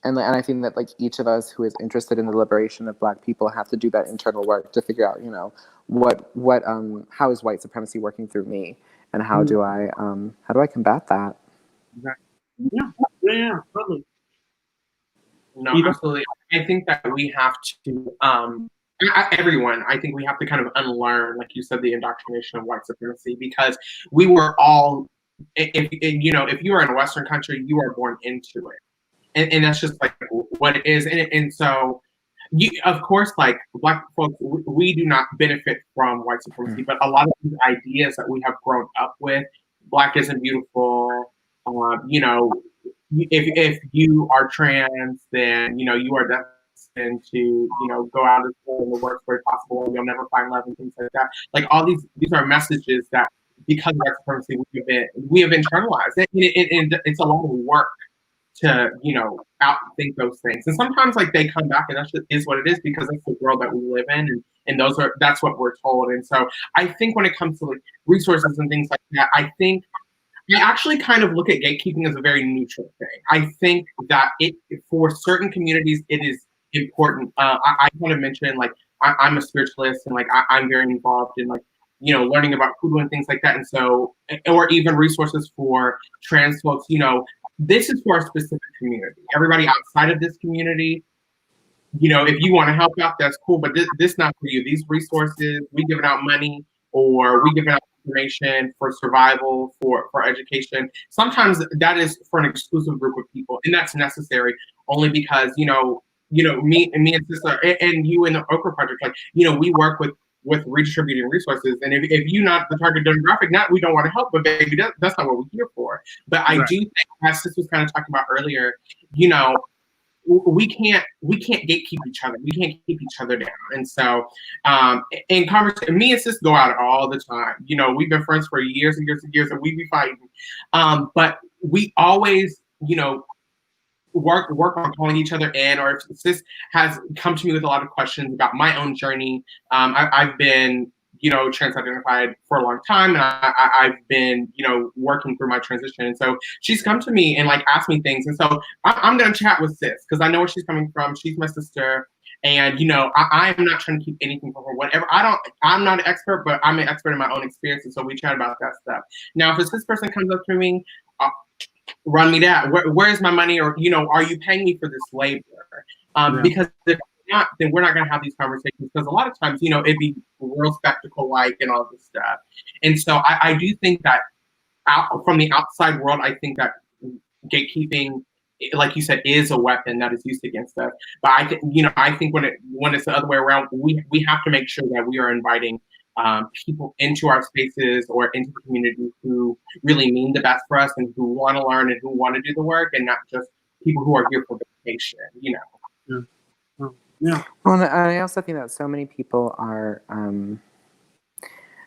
and I think that like each of us who is interested in the liberation of Black people have to do that internal work to figure out, how is white supremacy working through me, and how do I combat that? Yeah, totally. No, absolutely. I think that we have to, everyone, I think we have to kind of unlearn, like you said, the indoctrination of white supremacy, because we were all, if you are in a Western country, you are born into it. And that's just like what it is. And so, of course, like Black folks, we do not benefit from white supremacy, but a lot of these ideas that we have grown up with, Black isn't beautiful, if you are trans, then, you are destined to, go out of school in the worst way possible, and you'll never find love and things like that. Like all these are messages that, because of white supremacy, we have internalized it. And it's a lot of work to, outthink those things. And sometimes like they come back and that is what it is, because that's the world that we live in. And that's what we're told. And so I think when it comes to like resources and things like that, I actually kind of look at gatekeeping as a very neutral thing. I think that for certain communities, it is important. I want to mention, like, I'm a spiritualist, and like I'm very involved in like, learning about hoodoo and things like that. And so, or even resources for trans folks, this is for a specific community. Everybody outside of this community, if you want to help out, that's cool, but this not for you. These resources, we giving out money or we giving out information for survival, for education. Sometimes that is for an exclusive group of people, and that's necessary only because me and sister and you in the Okra Project, like we work with redistributing resources, and if you're not the target demographic, not we don't want to help, but baby, that's not what we're here for. But I do think, as sis was kind of talking about earlier, we can't gatekeep each other. We can't keep each other down. And so in conversation, me and sis go out all the time. We've been friends for years and years and years, and we be fighting. But we always, work on calling each other in, or if sis has come to me with a lot of questions about my own journey. I've been trans-identified for a long time, and I've been working through my transition, and so she's come to me and like asked me things, and so I'm gonna chat with sis because I know where she's coming from. She's my sister, and I am not trying to keep anything from her. Whatever, I'm not an expert, but I'm an expert in my own experience, and so we chat about that stuff. Now, if this person comes up to me, run me that. Where's my money? Or are you paying me for this labor? Because if not, then we're not going to have these conversations, because a lot of times it'd be real spectacle like and all this stuff. And so I do think that from the outside world, I think that gatekeeping, like you said, is a weapon that is used against us. But I think when it's the other way around, we have to make sure that we are inviting people into our spaces or into the community who really mean the best for us and who want to learn and who want to do the work, and not just people who are here for vacation. Yeah. Well, and I also think that so many people are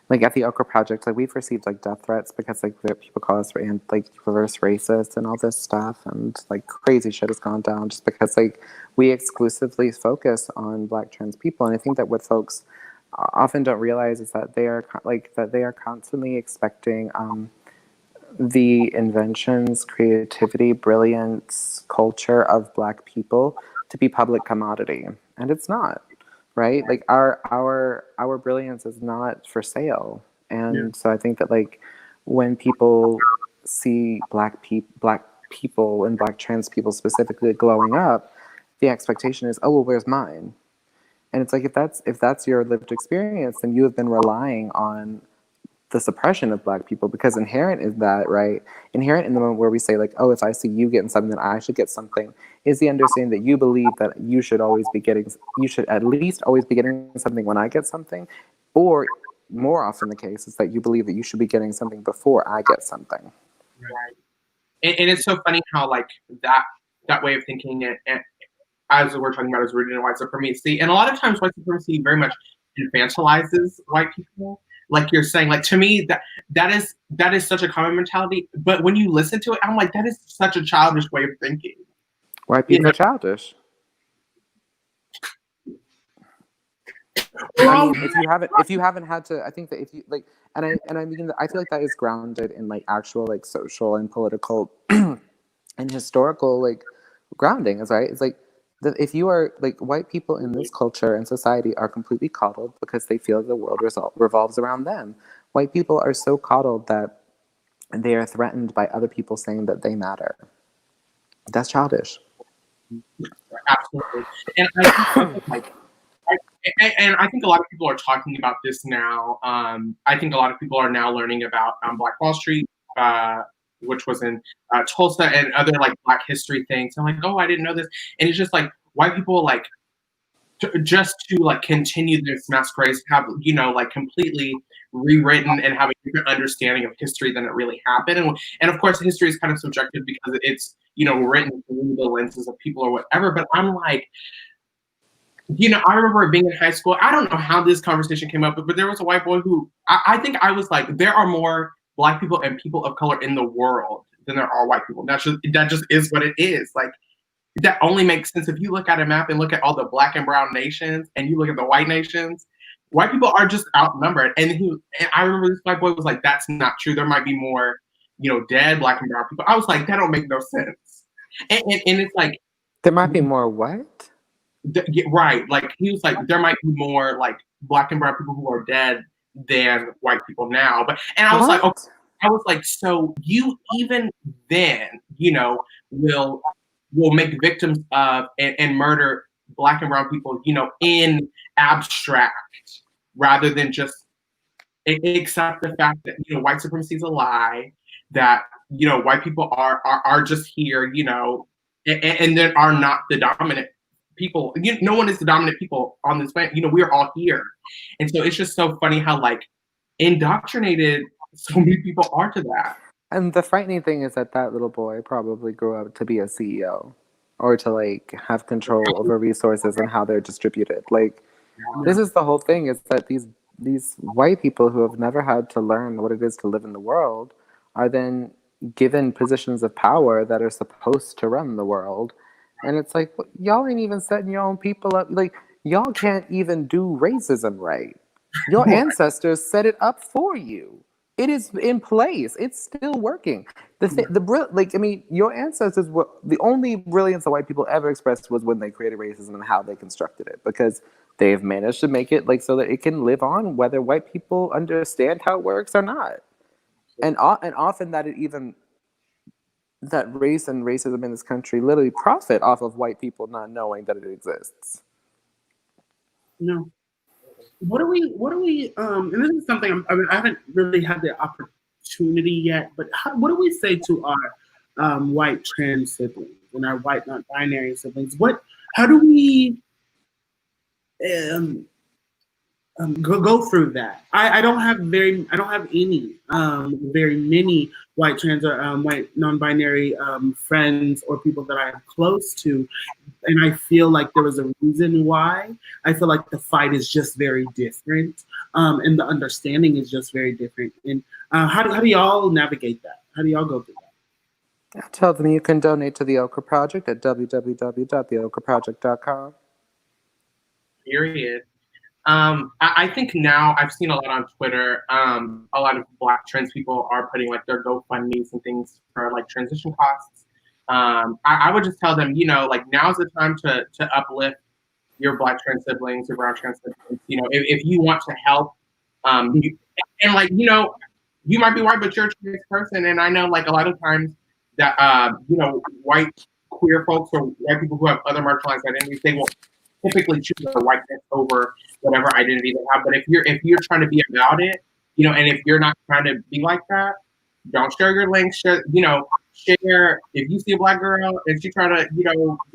like at the Okra Project, like we've received like death threats because like people call us like reverse racist and all this stuff, and like crazy shit has gone down just because like we exclusively focus on Black trans people. And I think that what folks often don't realize is that they are constantly expecting the inventions, creativity, brilliance, culture of Black people to be public commodity, and it's not, right? Like our brilliance is not for sale, and so I think that like when people see Black people and Black trans people specifically glowing up, the expectation is, oh well, where's mine? And it's like, if that's your lived experience, then you have been relying on the suppression of Black people, because inherent in that, right? Inherent in the moment where we say like, oh, if I see you getting something, then I should get something, is the understanding that you believe that you should at least always be getting something when I get something, or more often the case is that you believe that you should be getting something before I get something. Right. And it's so funny how like that way of thinking and as we're talking about is rooted in white supremacy. And a lot of times white supremacy very much infantilizes white people. Like you're saying, like to me, that is such a common mentality. But when you listen to it, I'm like, that is such a childish way of thinking. White people are childish. I mean, if you haven't had to, I think that if you like, and I mean, I feel like that is grounded in like actual like social and political and historical like grounding, is right. It's like, that if you are like white people in this culture and society are completely coddled because they feel the world revolves around them. White people are so coddled that they are threatened by other people saying that they matter. That's childish. Absolutely. And I think a lot of people are talking about this now. I think a lot of people are now learning about Black Wall Street, which was in Tulsa, and other like Black history things. I'm like, oh, I didn't know this. And it's just like white people like just to like continue this masquerade have like completely rewritten and have a different understanding of history than it really happened. And of course, history is kind of subjective because it's written through the lenses of people or whatever. But I'm like, I remember being in high school. I don't know how this conversation came up, but there was a white boy who I think I was like, there are more Black people and people of color in the world than there are white people. That just is what it is. Like, that only makes sense if you look at a map and look at all the Black and brown nations and you look at the white nations. White people are just outnumbered. And I remember this white boy was like, that's not true. There might be more, dead Black and brown people. I was like, that don't make no sense. And it's like, there might be more what? Right. Like he was like, there might be more like Black and brown people who are dead than white people now. And I was like, okay. I was like, so you even then, will make victims of and murder Black and brown people, in abstract, rather than just accept the fact that white supremacy is a lie, that white people are just here, and then are not the dominant people. No one is the dominant people on this planet. We're all here, and so it's just so funny how like indoctrinated so many people are to that. And the frightening thing is that that little boy probably grew up to be a CEO or to like have control over resources and how they're distributed. Like this is the whole thing, is that these white people who have never had to learn what it is to live in the world are then given positions of power that are supposed to run the world. And it's like, y'all ain't even setting your own people up. Like, y'all can't even do racism right. Your ancestors set it up for you. It is in place. It's still working. Your ancestors were the only brilliance that white people ever expressed was when they created racism and how they constructed it, because they've managed to make it like so that it can live on whether white people understand how it works or not. And often that race and racism in this country literally profit off of white people not knowing that it exists. No. What do we and this is something I haven't really had the opportunity yet, but what do we say to our white trans siblings and our white non-binary siblings? How do we go through that? I don't have any very many white trans or white non-binary friends or people that I'm close to, and I feel like there was a reason why. I feel like the fight is just very different, and the understanding is just very different. And how do y'all navigate that? How do y'all go through that? I tell them you can donate to the Okra Project at www.theokraproject.com. Period. I think now I've seen a lot on Twitter. A lot of Black trans people are putting like their GoFundMe's and things for like transition costs. I would just tell them, like now's the time to uplift your Black trans siblings, your brown trans siblings. If you want to help, you might be white, but you're a trans person, and I know like a lot of times that white queer folks or white people who have other marginalized identities, they will typically choose their whiteness over whatever identity they have. But if you're trying to be about it, and if you're not trying to be like that, don't share your links. Share if you see a Black girl and she try to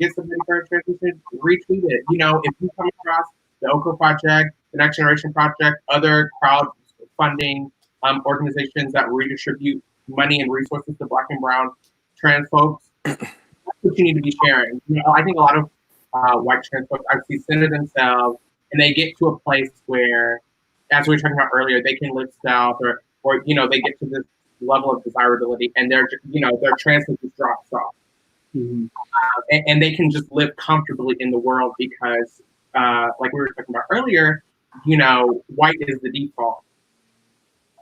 get something for her transition, retweet it. If you come across the Okra Project, the Next Generation Project, other crowdfunding organizations that redistribute money and resources to Black and brown trans folks, that's what you need to be sharing. I think a lot of white trans folks actually center themselves, and they get to a place where, as we were talking about earlier, they can live south, or they get to this level of desirability, and their transness just drops off, and they can just live comfortably in the world because, like we were talking about earlier, white is the default,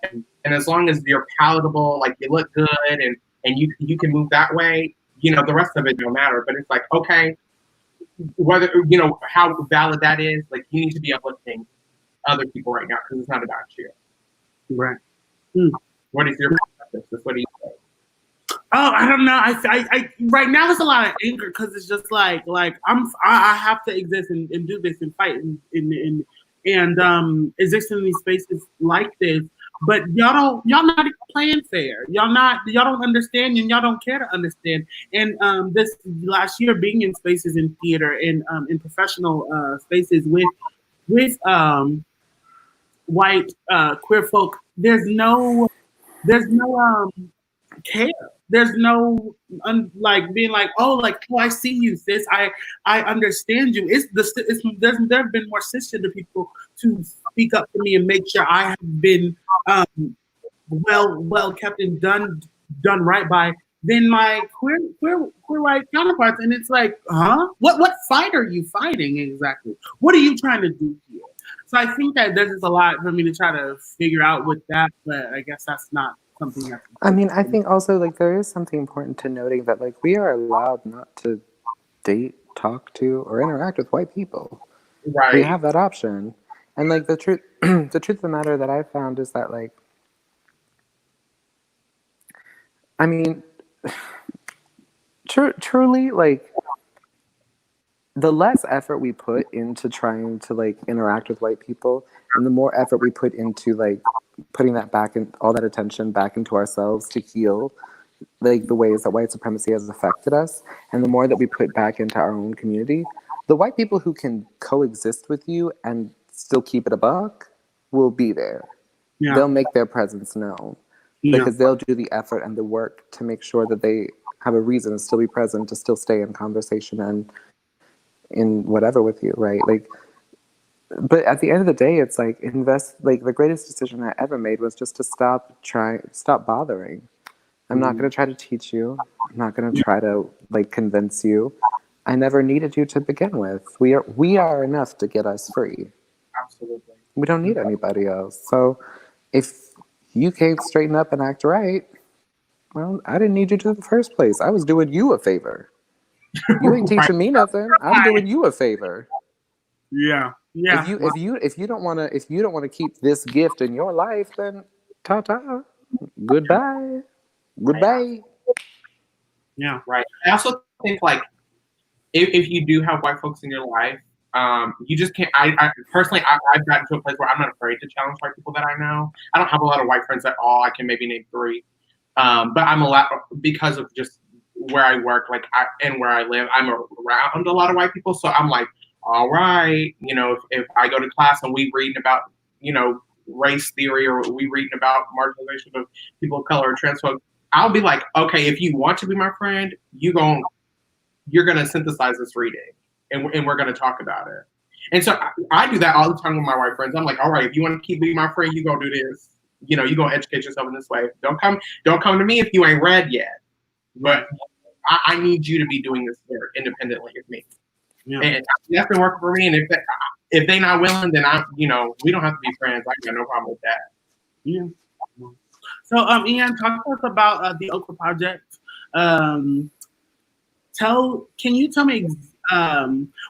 and as long as you're palatable, like you look good, and you can move that way, the rest of it don't matter. But it's like, okay, whether how valid that is, like you need to be uplifting other people right now because it's not about you. Right. What is your perspective? What do you say? Oh, I don't know. I right now there's a lot of anger because it's just like I have to exist and do this and fight and exist in these spaces like this. But y'all not playing fair. Y'all don't understand, and y'all don't care to understand. And this last year, being in spaces in theater and in professional spaces with white queer folk, there's no care. There's no being like, oh, I see you, sis. I understand you. There have been more cisgender people to speak up for me and make sure I have been well kept and done right by than my queer white counterparts. And it's like, huh? What fight are you fighting exactly? What are you trying to do here? So I think that there's just a lot for me to try to figure out with that, but I guess that's not something that's I mean, I think also there is something important to noting that we are allowed not to date, talk to, or interact with white people. Right. We have that option. And the truth the truth of the matter that I found is that I mean truly the less effort we put into trying to like interact with white people, and the more effort we put into like putting that back in, all that attention back into ourselves to heal like the ways that white supremacy has affected us, and the more that we put back into our own community, the white people who can coexist with you and still keep it a buck will be there. Yeah. They'll make their presence known because they'll do the effort and the work to make sure that they have a reason to still be present, to still stay in conversation and in whatever with you, right? Like, but at the end of the day, it's like like the greatest decision I ever made was just to stop bothering. I'm not going to try to teach you. I'm not going to try to like convince you. I never needed you to begin with. We are enough to get us free. Absolutely. We don't need anybody else. So if you can't straighten up and act right, well, I didn't need you to in the first place. I was doing you a favor. You ain't teaching me nothing. I'm doing you a favor. Yeah. Yeah. If you don't want to keep this gift in your life, then ta-ta. Goodbye. Goodbye. Yeah. Right. I also think like if you do have white folks in your life, you just can't. I personally, I've gotten to a place where I'm not afraid to challenge white people that I know. I don't have a lot of white friends at all. I can maybe name 3, but I'm a lot because of just where I work, like and where I live. I'm around a lot of white people, so I'm like, all right, you know, if I go to class and we reading about, you know, race theory or we reading about marginalization of people of color or trans folks, I'll be like, okay, if you want to be my friend, you're gonna synthesize this reading, and we're gonna talk about it. And so I do that all the time with my white friends. I'm like, all right, if you want to keep being my friend, you go do this. You know, you go educate yourself in this way. Don't come to me if you ain't read yet. But I need you to be doing this work independently of me. Yeah. And that's been working for me. And if they not willing, then we don't have to be friends. I got no problem with that. Yeah. So, Ian, talk to us about the Okra Project. Can you tell me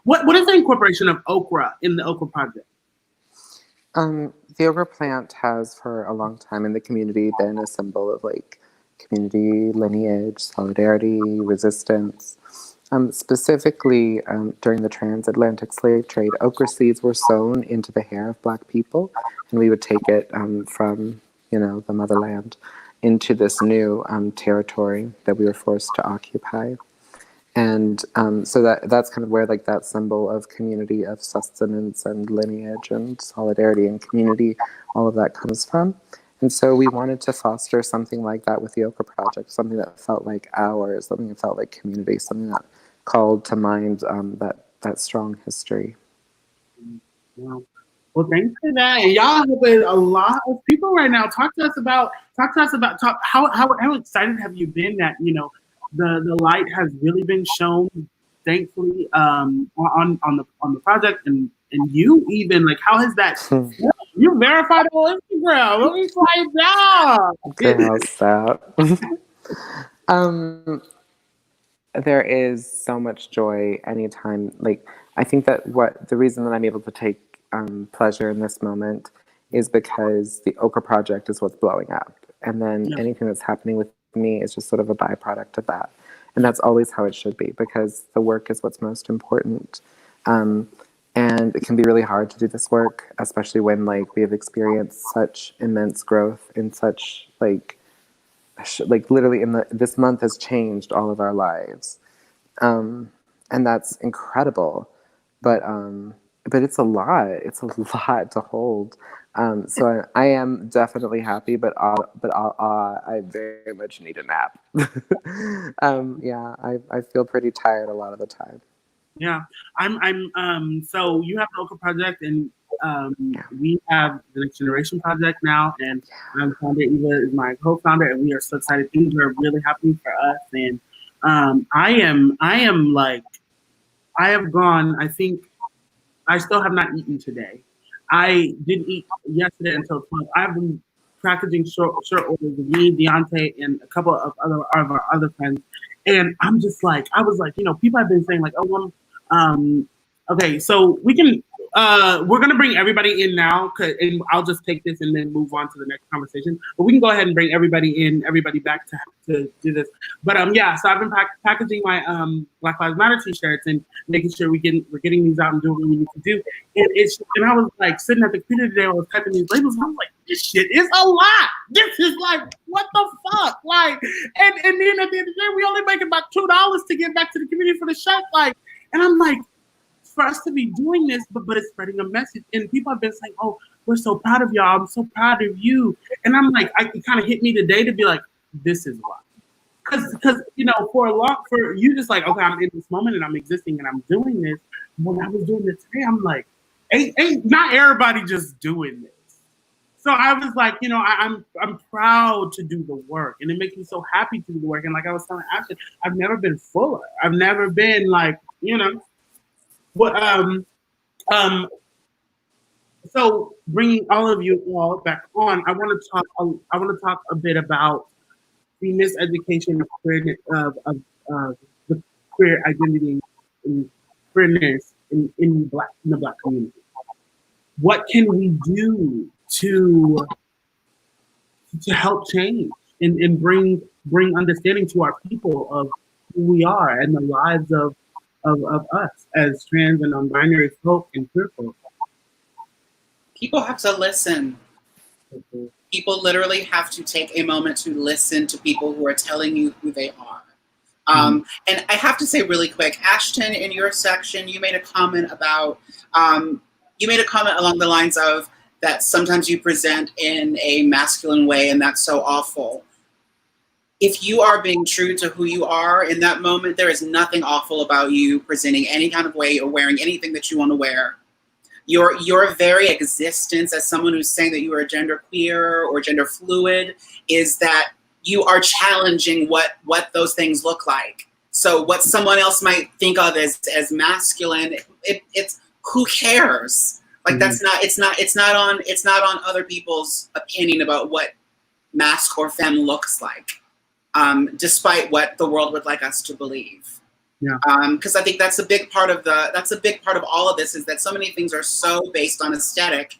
what is the incorporation of okra in the Okra Project? The okra plant has for a long time in the community been a symbol of like community, lineage, solidarity, resistance. Specifically, during the transatlantic slave trade, okra seeds were sown into the hair of Black people, and we would take it from the motherland into this new territory that we were forced to occupy. And so that's kind of where like that symbol of community, of sustenance and lineage and solidarity and community, all of that comes from. And so we wanted to foster something like that with the Okra Project, something that felt like ours, something that felt like community, something that called to mind that strong history. Wow. Well, thanks for that. And y'all have been a lot of people right now. Talk to us about how excited have you been that the light has really been shown, thankfully, on the project, and you even like how has that you verified on Instagram? Let me find out. Girl, stop. There is so much joy anytime. Like I think that the reason that I'm able to take pleasure in this moment is because the Okra Project is what's blowing up, and then anything that's happening with me is just sort of a byproduct of that. And that's always how it should be, because the work is what's most important. And it can be really hard to do this work, especially when like we have experienced such immense growth in such like literally this month has changed all of our lives. And that's incredible. But it's a lot. It's a lot to hold. So I am definitely happy, but I very much need a nap. I feel pretty tired a lot of the time. Yeah, I'm. So you have the Okra Project, and we have the Next Generation Project now, and I'm founder. Eva is my co-founder, and we are so excited. Things are really happening for us, and I am like, I have gone. I think I still have not eaten today. I didn't eat yesterday until 12. I've been packaging short orders of me, Deontay, and a couple of our other friends. And I'm just like, I was like, people have been saying like, okay, so we can, we're gonna bring everybody in now, and I'll just take this and then move on to the next conversation. But we can go ahead and bring everybody back to do this. But yeah, so I've been packaging my Black Lives Matter t-shirts and making sure we're getting these out and doing what we need to do. And I was like sitting at the computer today, I was typing these labels, and I was like, this shit is a lot. This is like, what the fuck? Like, and then at the end of the day, we only make about $2 to get back to the community for the shirt. Like, and I'm like, for us to be doing this, but it's spreading a message. And people have been saying, oh, we're so proud of y'all. I'm so proud of you. And I'm like, it kind of hit me today to be like, this is why. Because you know, for you just like, okay, I'm in this moment and I'm existing and I'm doing this. When I was doing this today, I'm like, ain't not everybody just doing this. So I was like, you know, I'm proud to do the work, and it makes me so happy to do the work. And like I was telling Ashley, I've never been fuller. I've never been like, you know, what so bringing all of you all back on, I want to talk a bit about the miseducation of the queer identity and queerness in the Black community. What can we do to help change and bring understanding to our people of who we are and the lives of us as trans and non-binary folk and queer folk? People have to listen. Mm-hmm. People literally have to take a moment to listen to people who are telling you who they are. And I have to say really quick, Ashton, in your section, you made a comment about, along the lines of that sometimes you present in a masculine way and that's so awful. If you are being true to who you are in that moment, there is nothing awful about you presenting any kind of way or wearing anything that you want to wear. Your very existence as someone who's saying that you are gender queer or gender fluid is that you are challenging what those things look like. So what someone else might think of as masculine, it's who cares? Like that's not it's not on other people's opinion about what masc or femme looks like. Despite what the world would like us to believe. Yeah. Because I think that's a big part of all of this, is that so many things are so based on aesthetic,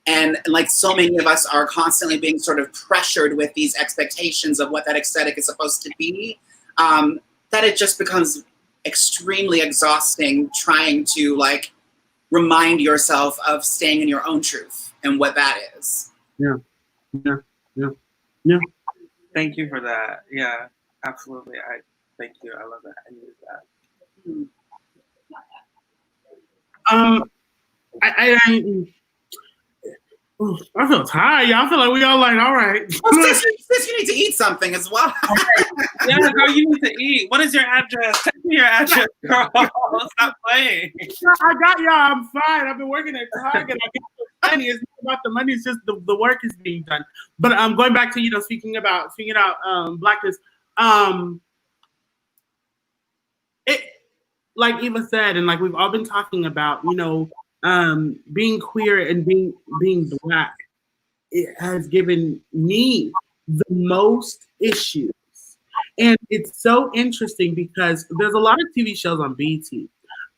and like so many of us are constantly being sort of pressured with these expectations of what that aesthetic is supposed to be, that it just becomes extremely exhausting trying to like remind yourself of staying in your own truth and what that is. Yeah. Thank you for that. Yeah, absolutely. Thank you. I love that. I needed that. I feel tired. Y'all feel like we all like, all right. Well, sis, you need to eat something as well. Yeah, girl, you need to eat. What is your address? Tell me your address, girl. Stop playing. I got y'all. I'm fine. I've been working at Target. I get the money. It's not about the money. It's just the work is being done. But going back to speaking about Blackness. It, like Eva said, and like we've all been talking about, being queer and being Black, it has given me the most issues. And it's so interesting because there's a lot of TV shows on BT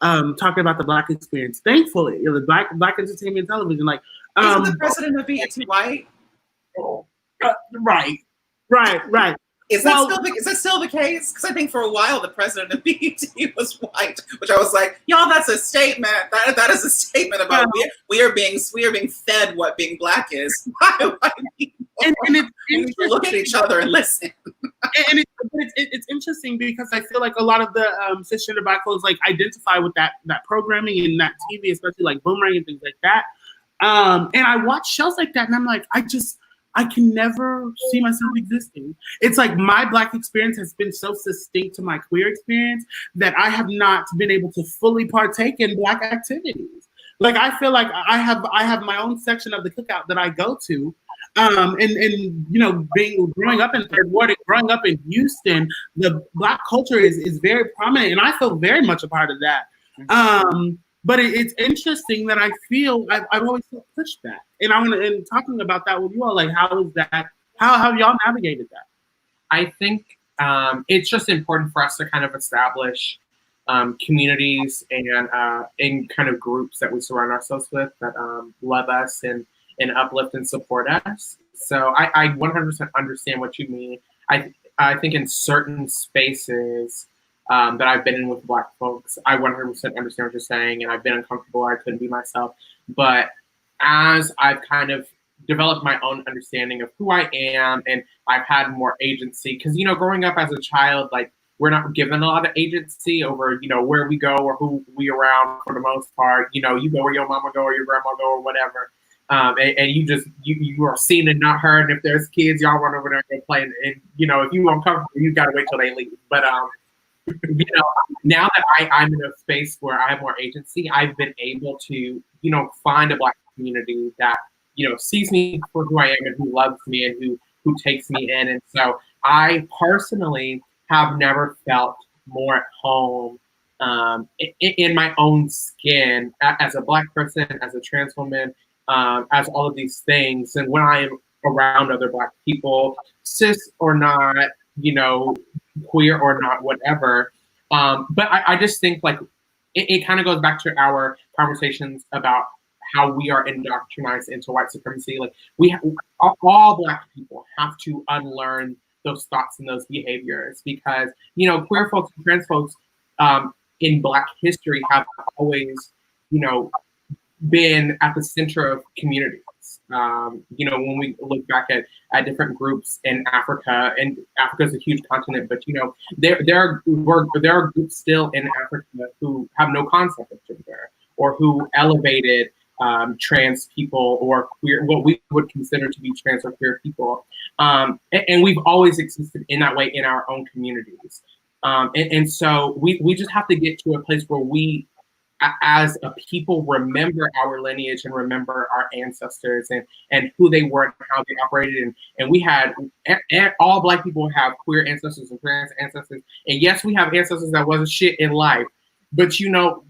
talking about the Black experience. Thankfully, the Black entertainment television, like isn't the president of BT white? Right. Is that still the case? Because I think for a while the president of BET was white, which I was like, y'all, that's a statement. That is a statement about we are being fed what being Black is. And it's we look at each other and listen. And it's interesting because I feel like a lot of the cisgender Black folks like identify with that programming and that TV, especially like Boomerang and things like that. And I watch shows like that, and I'm like, I can never see myself existing. It's like my Black experience has been so distinct to my queer experience that I have not been able to fully partake in Black activities. Like I feel like I have my own section of the cookout that I go to, and growing up in Third Ward and growing up in Houston, the Black culture is very prominent, and I feel very much a part of that. But it's interesting that I feel I've always felt pushback, and talking about that with you all, like how is that? How have y'all navigated that? I think it's just important for us to kind of establish communities and in kind of groups that we surround ourselves with that love us and uplift and support us. So I 100% understand what you mean. I think in certain spaces that I've been in with Black folks, I 100% understand what you're saying, and I've been uncomfortable. I couldn't be myself. But as I've kind of developed my own understanding of who I am, and I've had more agency, because, you know, growing up as a child, like, we're not given a lot of agency over, you know, where we go or who we around for the most part. You know, you go where your mama go or your grandma go or whatever. And you just, you are seen and not heard. And if there's kids, y'all run over there and play. And you know, if you uncomfortable, you got to wait till they leave. But, you know, now that I'm in a space where I have more agency, I've been able to, you know, find a Black community that, you know, sees me for who I am and who loves me and who takes me in. And so I personally have never felt more at home in my own skin as a Black person, as a trans woman, as all of these things. And when I am around other Black people, cis or not, you know, queer or not, whatever. But I just think, like, it kind of goes back to our conversations about how we are indoctrinized into white supremacy. Like, all Black people have to unlearn those thoughts and those behaviors, because, you know, queer folks and trans folks in Black history have always, you know, been at the center of communities. You know, when we look back at different groups in Africa, and Africa is a huge continent, but, you know, there are groups still in Africa who have no concept of gender, or who elevated trans people or queer, what we would consider to be trans or queer people. And we've always existed in that way in our own communities. And so we just have to get to a place where we, as a people, remember our lineage and remember our ancestors and who they were and how they operated. And we had, all Black people have queer ancestors and trans ancestors. And yes, we have ancestors that wasn't shit in life, but, you know,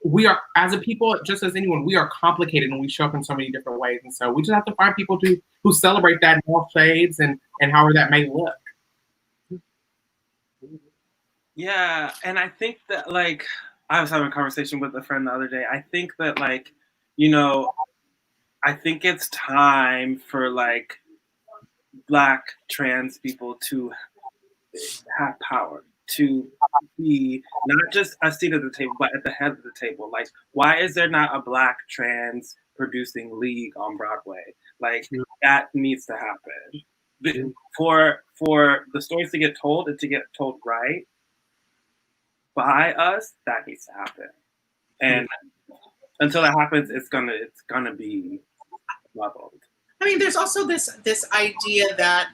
we are, as a people, just as anyone, we are complicated and we show up in so many different ways. And so we just have to find people who celebrate that in all shades and however that may look. Yeah, and I think that, like, I was having a conversation with a friend the other day. I think that, like, you know, I think it's time for, like, Black trans people to have power, to be not just a seat at the table, but at the head of the table. Like, why is there not a Black trans producing league on Broadway? Like, that needs to happen. For the stories to get told and to get told right by us, that needs to happen. And until that happens, it's gonna be leveled. I mean, there's also this idea that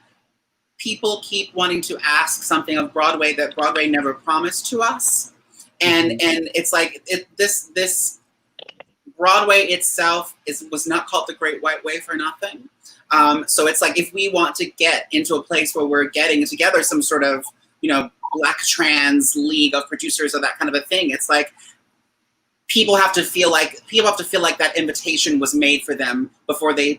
people keep wanting to ask something of Broadway that Broadway never promised to us, and it's like this Broadway itself was not called the Great White Way for nothing. So it's like, if we want to get into a place where we're getting together some sort of, you know, Black trans league of producers or that kind of a thing, it's like people have to feel like that invitation was made for them before they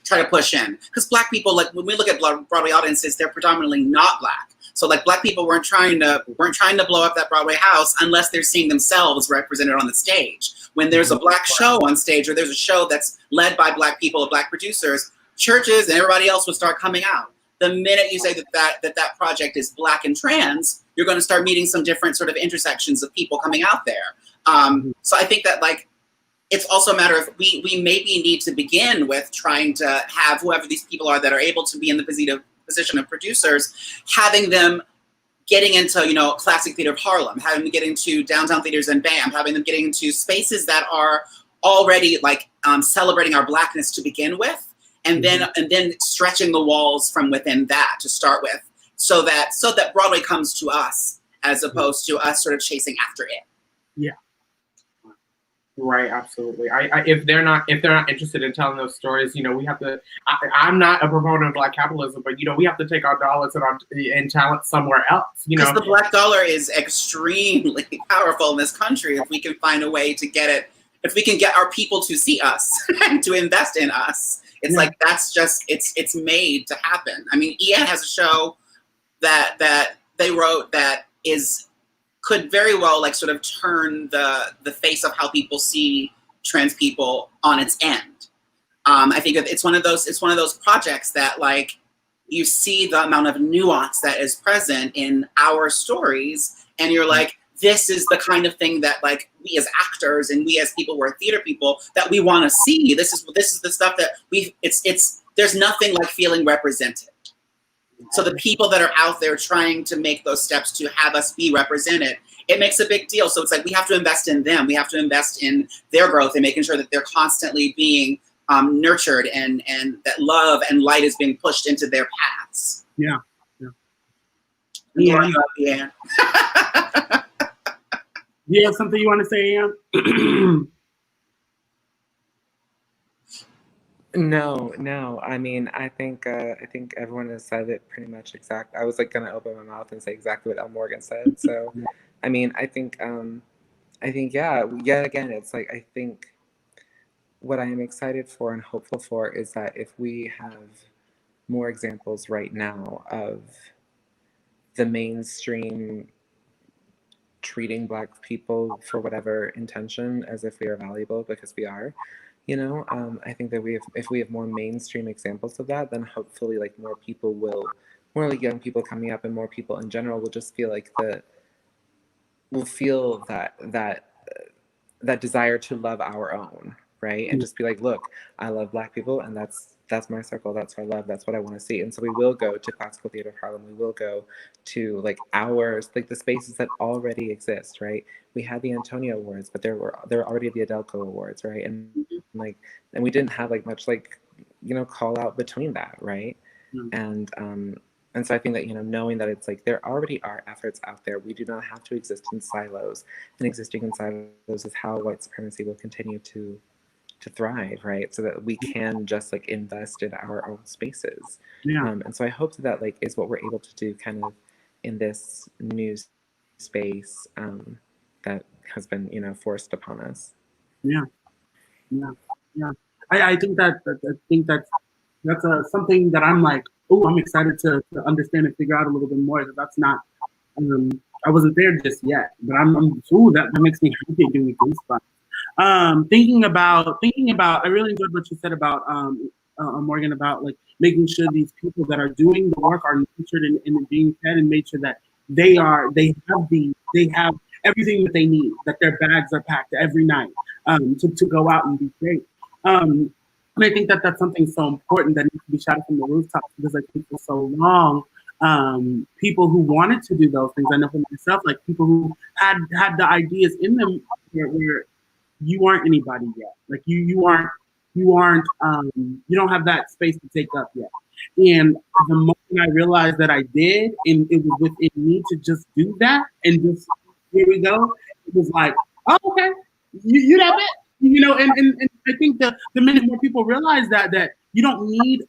try to push in. Because Black people, like, when we look at Broadway audiences, they're predominantly not Black. So, like, Black people weren't trying to blow up that Broadway house unless they're seeing themselves represented on the stage. When there's a Black show on stage, or there's a show that's led by Black people or Black producers, churches and everybody else would start coming out. The minute you say that project is Black and trans, you're going to start meeting some different sort of intersections of people coming out there. So I think that, like, it's also a matter of we maybe need to begin with trying to have whoever these people are that are able to be in the position of producers, having them getting into, you know, Classic Theater of Harlem, having them get into downtown theaters and BAM, having them getting into spaces that are already, like, celebrating our Blackness to begin with, and then stretching the walls from within that to start with, so that Broadway comes to us as opposed to us sort of chasing after it. Yeah. Right, absolutely. If they're not interested in telling those stories, you know, we have to. I'm not a proponent of Black capitalism, but, you know, we have to take our dollars and talent somewhere else. You know, because the Black dollar is extremely powerful in this country. If we can find a way to get it, if we can get our people to see us and to invest in us, it's like, that's just it's made to happen. I mean, Ian has a show that they wrote that is could very well like sort of turn the face of how people see trans people on its end. I think it's one of those projects that like you see the amount of nuance that is present in our stories, and you're like, this is the kind of thing that like we as actors and we as people who are theater people that we want to see. This is the stuff that there's nothing like feeling represented. So the people that are out there trying to make those steps to have us be represented, it makes a big deal. So it's like we have to invest in them. We have to invest in their growth and making sure that they're constantly being nurtured and that love and light is being pushed into their paths. Yeah. Yeah. Yeah. Do you have something you want to say, Ann? No. I mean, I think everyone has said it pretty much exact. I was like gonna open my mouth and say exactly what El Morgan said. So, I mean, I think yeah. Yet again, it's like I think what I am excited for and hopeful for is that if we have more examples right now of the mainstream treating Black people for whatever intention as if we are valuable, because we are, you know, I think that if we have more mainstream examples of that, then hopefully like more like young people coming up and more people in general will just feel like will feel that desire to love our own, right? And just be like, look, I love Black people, and that's my circle, that's what I love, that's what I want to see. And so we will go to Classical Theater of Harlem, we will go to like the spaces that already exist, right? We had the Antonyo Awards, but there were already the Adelco Awards, right? And we didn't have like much like, you know, call out between that, right? And so I think that, you know, knowing that it's like there already are efforts out there, we do not have to exist in silos, and existing in silos is how white supremacy will continue to thrive, right? So that we can just like invest in our own spaces. And so I hope that like is what we're able to do kind of in this new space that has been, you know, forced upon us. I think that's something that I'm like, oh, I'm excited to understand and figure out a little bit more. That's not, I wasn't there just yet, but that makes me happy, giving me goosebumps. Thinking about, I really enjoyed what you said about Morgan, about like making sure these people that are doing the work are nurtured and being fed, and made sure that they have everything that they need, that their bags are packed every night to go out and be great. And I think that that's something so important that needs to be shouted from the rooftops, because I think for so long, people who wanted to do those things, I know for myself, like people who had the ideas in them where you aren't anybody yet. Like you don't have that space to take up yet. And the moment I realized that I did, and it was within me to just do that, and just here we go, it was like, oh, okay, you that bit. You know, and I think the minute more people realize that you don't need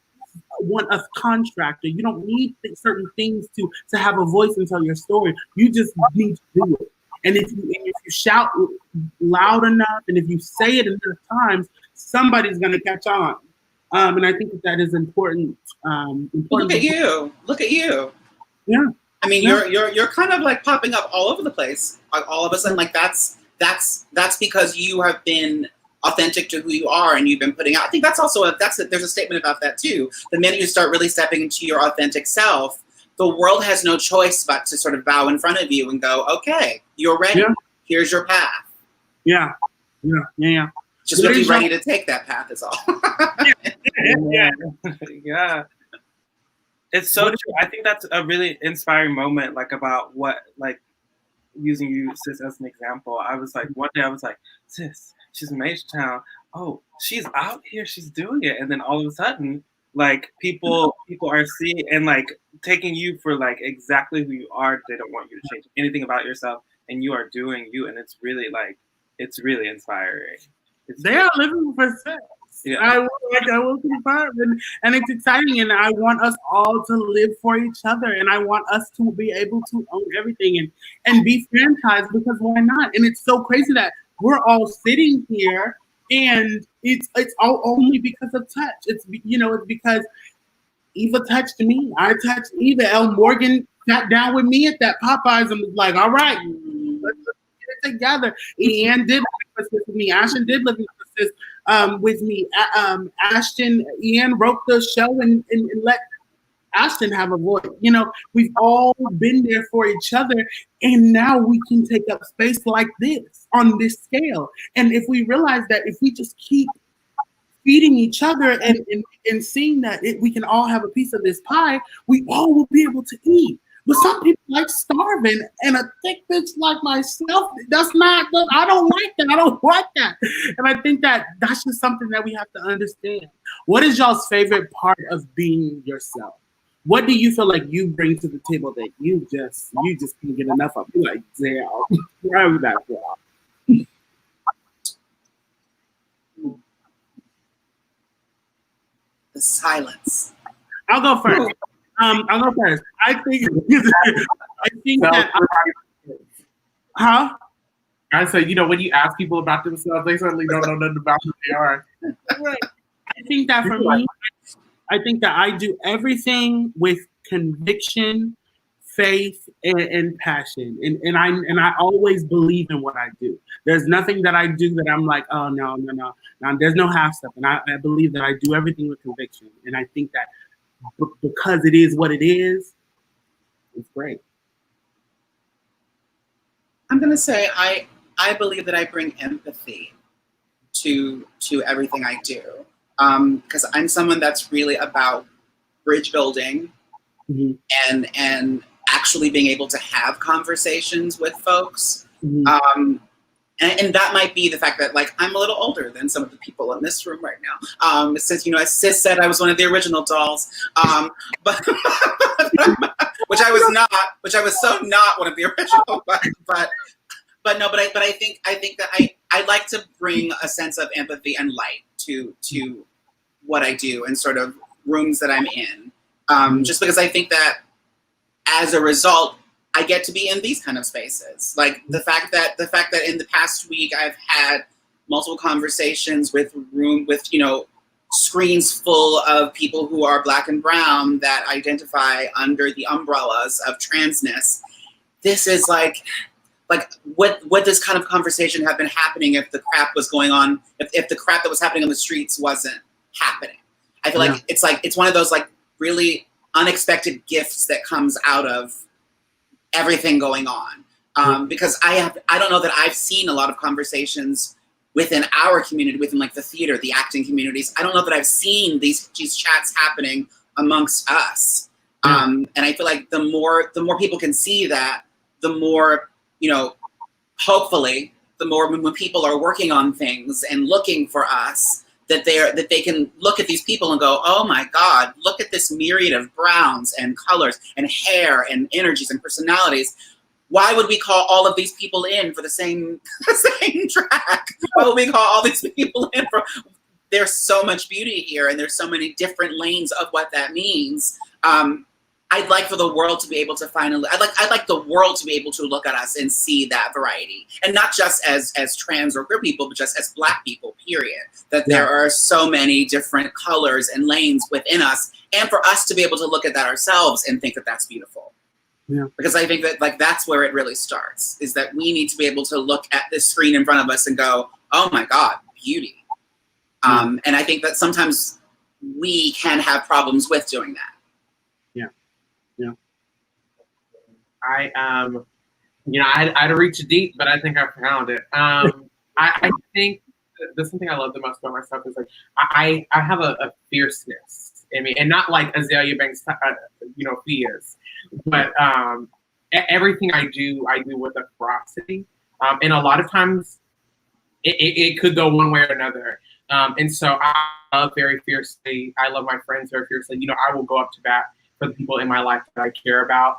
a contractor, you don't need certain things to have a voice and tell your story. You just need to do it. And if you shout loud enough, and if you say it enough times, somebody's gonna catch on. And I think that is important. Look at you! Look at you! Yeah. I mean, you're kind of like popping up all over the place. Like all of a sudden, like that's because you have been authentic to who you are, and you've been putting out. I think that's also there's a statement about that too. The minute you start really stepping into your authentic self, the world has no choice but to sort of bow in front of you and go, okay, you're ready. Yeah. Here's your path. Yeah. Just be ready to take that path is all. Yeah. It's so true. I think that's a really inspiring moment, like about what, like, using you, sis, as an example. I was like, one day I was like, sis, she's in H-Town. Oh, she's out here, she's doing it. And then all of a sudden, like, people are seeing and like taking you for like exactly who you are. They don't want you to change anything about yourself, and you are doing you. And it's really like, it's really inspiring. They are living for sex. Yeah. I will confirm, and it's exciting, and I want us all to live for each other, and I want us to be able to own everything and be franchised, because why not? And it's so crazy that we're all sitting here, and it's all only because of touch. It's because Eva touched me, I touched Eva. El Morgan sat down with me at that Popeyes and was like, all right, let's get it together. Ian did live for sis with me. Ashton did live for sis with me. Ian wrote the show and let Ashton have a voice. You know, we've all been there for each other, and now we can take up space like this on this scale. And if we realize that if we just keep feeding each other and seeing that we can all have a piece of this pie, we all will be able to eat. But some people like starving, and a thick bitch like myself, that's not, I don't like that. I don't want that. And I think that that's just something that we have to understand. What is y'all's favorite part of being yourself? What do you feel like you bring to the table that you just can't get enough of? You're like, damn, where are that from? The silence. I'll go first. I think that. Huh? I say, you know, when you ask people about themselves, they certainly don't know nothing about who they are. Right. I think that for me, I think that I do everything with conviction, faith, and passion, and I always believe in what I do. There's nothing that I do that I'm like, oh no. There's no half step, and I believe that I do everything with conviction, and I think that because it is what it is, it's great. I'm gonna say I believe that I bring empathy to everything I do, because I'm someone that's really about bridge building, mm-hmm. and actually being able to have conversations with folks. Mm-hmm. And that might be the fact that, like, I'm a little older than some of the people in this room right now. Since, you know, as Sis said, I was one of the original dolls, but which I was so not one of the original. But I think that I like to bring a sense of empathy and light to what I do and sort of rooms that I'm in, just because I think that as a result, I get to be in these kind of spaces. Like the fact that in the past week I've had multiple conversations with you know, screens full of people who are Black and brown that identify under the umbrellas of transness. This is like what this kind of conversation have been happening if the crap was going on, if the crap that was happening on the streets wasn't happening. I feel like it's one of those like really unexpected gifts that comes out of everything going on, because I don't know that I've seen a lot of conversations within our community, within like the theater, the acting communities. I don't know that I've seen these chats happening amongst us, and I feel like the more people can see that, the more, you know, hopefully the more when people are working on things and looking for us, that they can look at these people and go, oh my God, look at this myriad of browns and colors and hair and energies and personalities. Why would we call all of these people in for the same track? Why would we call all these people in for? There's so much beauty here, and there's so many different lanes of what that means. I'd like for the world to be able to I'd like the world to be able to look at us and see that variety, and not just as trans or queer people, but just as Black people, period. That there are so many different colors and lanes within us, and for us to be able to look at that ourselves and think that that's beautiful. Yeah. Because I think that like that's where it really starts, is that we need to be able to look at this screen in front of us and go, oh my God, beauty. And I think that sometimes we can have problems with doing that. Yeah. I you know, I had to reach deep, but I think I found it. I think that's something I love the most about myself is like I have a fierceness in me, and not like Azalea Banks, you know, fears, but everything I do with a ferocity, and a lot of times it could go one way or another. And so I love very fiercely. I love my friends very fiercely. You know, I will go up to bat for the people in my life that I care about,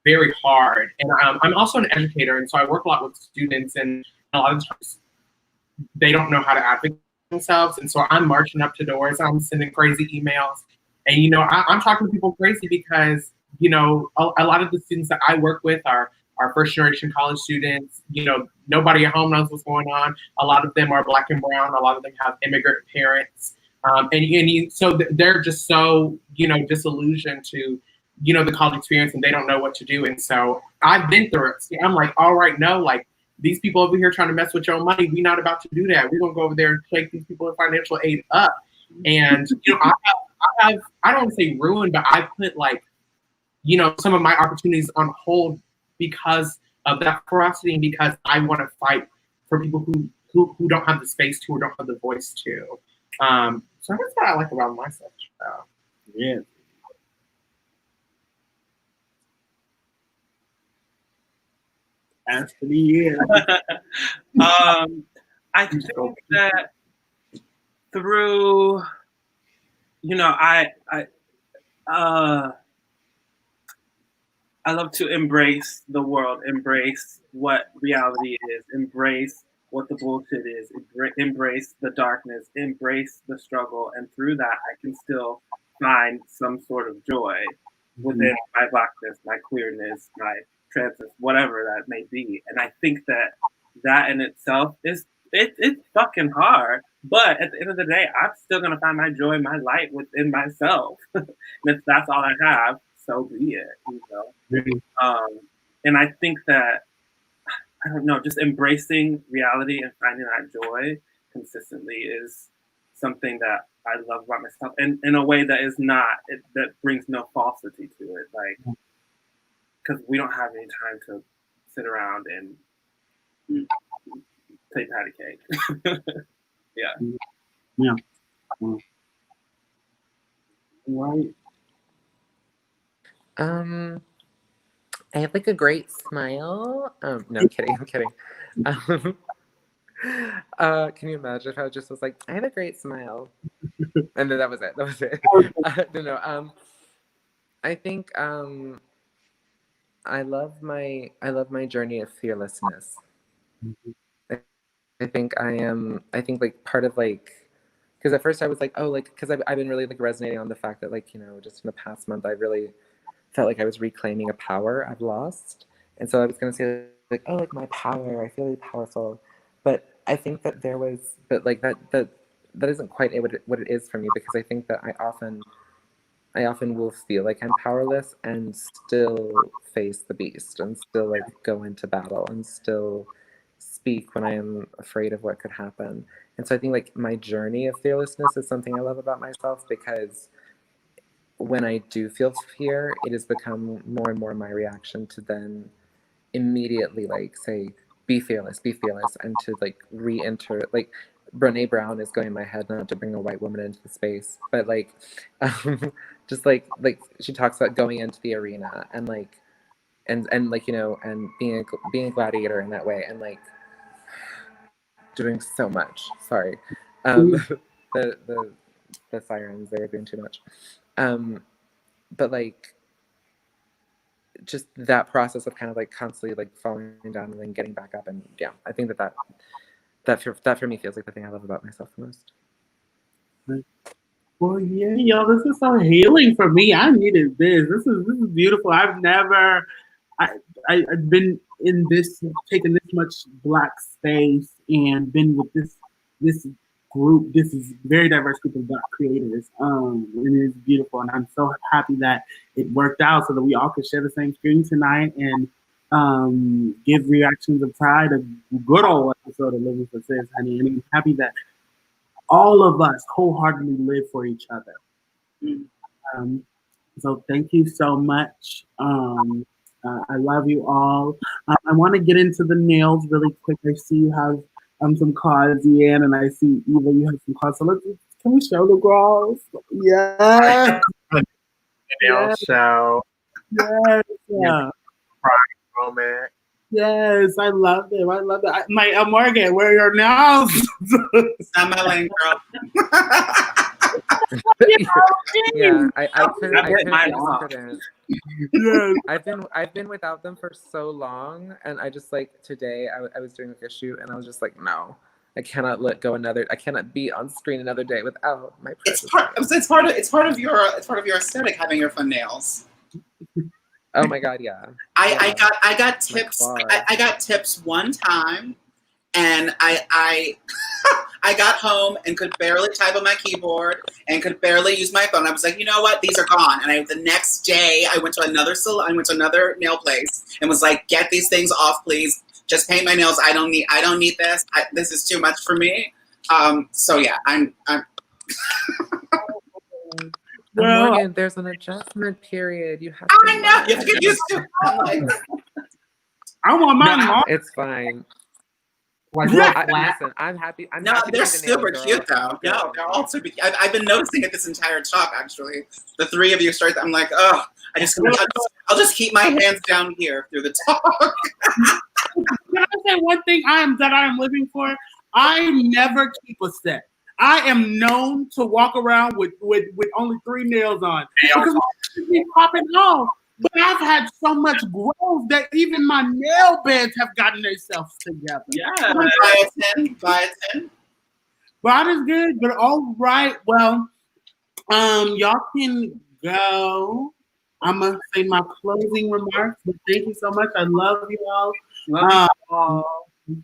very hard. And I'm also an educator, and so I work a lot with students, and a lot of times they don't know how to advocate themselves. And so I'm marching up to doors, I'm sending crazy emails, and you know, I'm talking to people crazy because, you know, a lot of the students that I work with are first generation college students. You know, nobody at home knows what's going on. A lot of them are Black and brown. A lot of them have immigrant parents. So they're just so, you know, disillusioned to you know, the college experience and they don't know what to do. And so I've been through it. See, I'm like, all right, no, like these people over here trying to mess with your money, we're not about to do that. We're gonna go over there and shake these people in financial aid up. And you know, I don't want to say ruined, but I put like, you know, some of my opportunities on hold because of that ferocity and because I want to fight for people who don't have the space to or don't have the voice to. So that's what I like about myself. Yeah. As for the year. I think that through, you know, I love to embrace the world, embrace what reality is, embrace what the bullshit is, embrace the darkness, embrace the struggle, and through that, I can still find some sort of joy within my blackness, my queerness, my transness, whatever that may be. And I think that in itself is it's fucking hard. But at the end of the day, I'm still gonna find my joy, my light within myself. And if that's all I have, so be it. You know. And I think that I don't know, just embracing reality and finding that joy consistently is something that I love about myself, and in a way that is not that brings no falsity to it, like because we don't have any time to sit around and play patty cake. Yeah. Right. I have like a great smile. No, I'm kidding. I'm kidding. Can you imagine if I just was like, I have a great smile, and then that was it. That was it. No. I think I love my journey of fearlessness. I think like part of like, because at first I was like, oh, like because I've been really like resonating on the fact that like, you know, just in the past month I really felt like I was reclaiming a power I've lost. And so I was gonna say like, oh, like my power, I feel really powerful. But I think that that isn't quite what it is for me, because I think that I often will feel like I'm powerless and still face the beast and still like go into battle and still speak when I am afraid of what could happen. And so I think like my journey of fearlessness is something I love about myself, because when I do feel fear, it has become more and more my reaction to then immediately like say, be fearless, and to like re-enter, like Brene Brown is going in my head, not to bring a white woman into the space, but like just like she talks about going into the arena and like and like, you know, and being a gladiator in that way, and like doing so much. Sorry. The sirens, they were doing too much. But like just that process of kind of like constantly like falling down and then getting back up, and yeah, I think that for me feels like the thing I love about myself the most. Well, yeah, y'all, this is so healing for me. I needed this. This is beautiful. I've been in this, taken this much Black space and been with this group. This is very diverse group of Black creators. And it's beautiful. And I'm so happy that it worked out so that we all could share the same screen tonight and give reactions of pride, a good old episode of Living for Sis, honey. And I'm happy that all of us wholeheartedly live for each other. So thank you so much. I love you all. I want to get into the nails really quick. I see you have some cards, Ian, and I see Eva, you have some cards. So can we show the girls? Yeah. The nail show. Yes. Yeah. Moment. Yes, I love it. I love it. My Morgan, where are your nails? I'm my lane, girl. Yeah, I couldn't. Yes. I've been without them for so long, and I just like today I was doing like a shoot, and I was just like, no, I cannot I cannot be on screen another day without my presence. It's part of your aesthetic, having your fun nails. Oh my God, yeah. I got tips. I got tips one time, and I I got home and could barely type on my keyboard and could barely use my phone. I was like, you know what? These are gone. And the next day, I went to another salon. I went to another nail place and was like, get these things off, please. Just paint my nails. I don't need this. This is too much for me. So yeah, I'm Well, Morgan, there's an adjustment period. You have I know. You have to get used to it. I'm like, I want mine off. It's fine. Like, Listen, I'm happy. I'm no, happy to they're be the nail super girl. cute though. No, they're all super cute. I've been noticing it this entire talk, actually. The three of you start, I'm like, oh, I'll just keep my hands down here through the talk. Can I say one thing that I am living for? I never keep a set. I am known to walk around with only 3 nails on because my nails keep popping off. But I've had so much growth that even my nail beds have gotten themselves together. Yeah. Buy a 10. God is good, but all right. Well, y'all can go. I'm gonna say my closing remarks, but thank you so much. I love you all.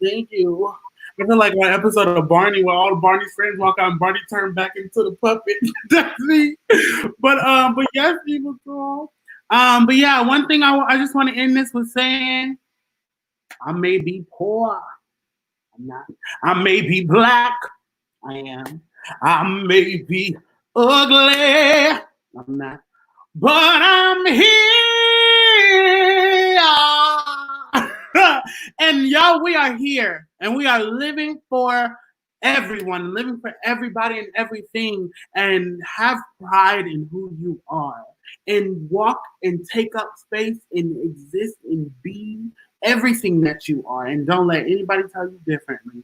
Thank you. I feel like my episode of Barney where all of Barney's friends walk out and Barney turned back into the puppet. That's me. But yes, people cool. But yeah, one thing I just want to end this with saying, I may be poor. I'm not. I may be black. I am. I may be ugly. I'm not. But I'm here. And y'all, we are here. And we are living for everyone, living for everybody and everything. And have pride in who you are. And walk and take up space and exist and be everything that you are. And don't let anybody tell you differently.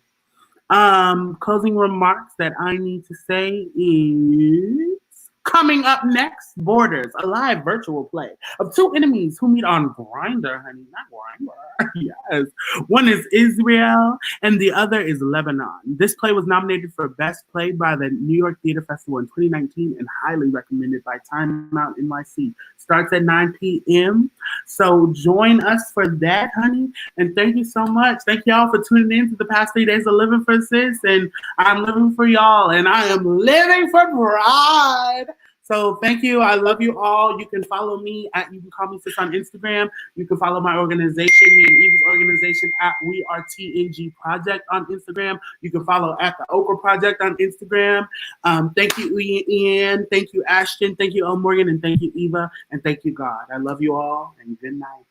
Closing remarks that I need to say is coming up next, Borders, a live virtual play of 2 enemies who meet on Grindr, honey, not Grindr. Yes. One is Israel and the other is Lebanon. This play was nominated for Best Play by the New York Theater Festival in 2019 and highly recommended by Time Out NYC. Starts at 9 p.m. So join us for that, honey. And thank you so much. Thank y'all for tuning in to the past 3 days of Living for Sis. And I'm living for y'all. And I am living for pride. So thank you. I love you all. You can follow me you can call me Sis on Instagram. You can follow my organization, me and Eva's organization at We Are TNG Project on Instagram. You can follow at the Okra Project on Instagram. Thank you, Ian. Thank you, Ashton. Thank you, Morgan. And thank you, Eva. And thank you, God. I love you all and good night.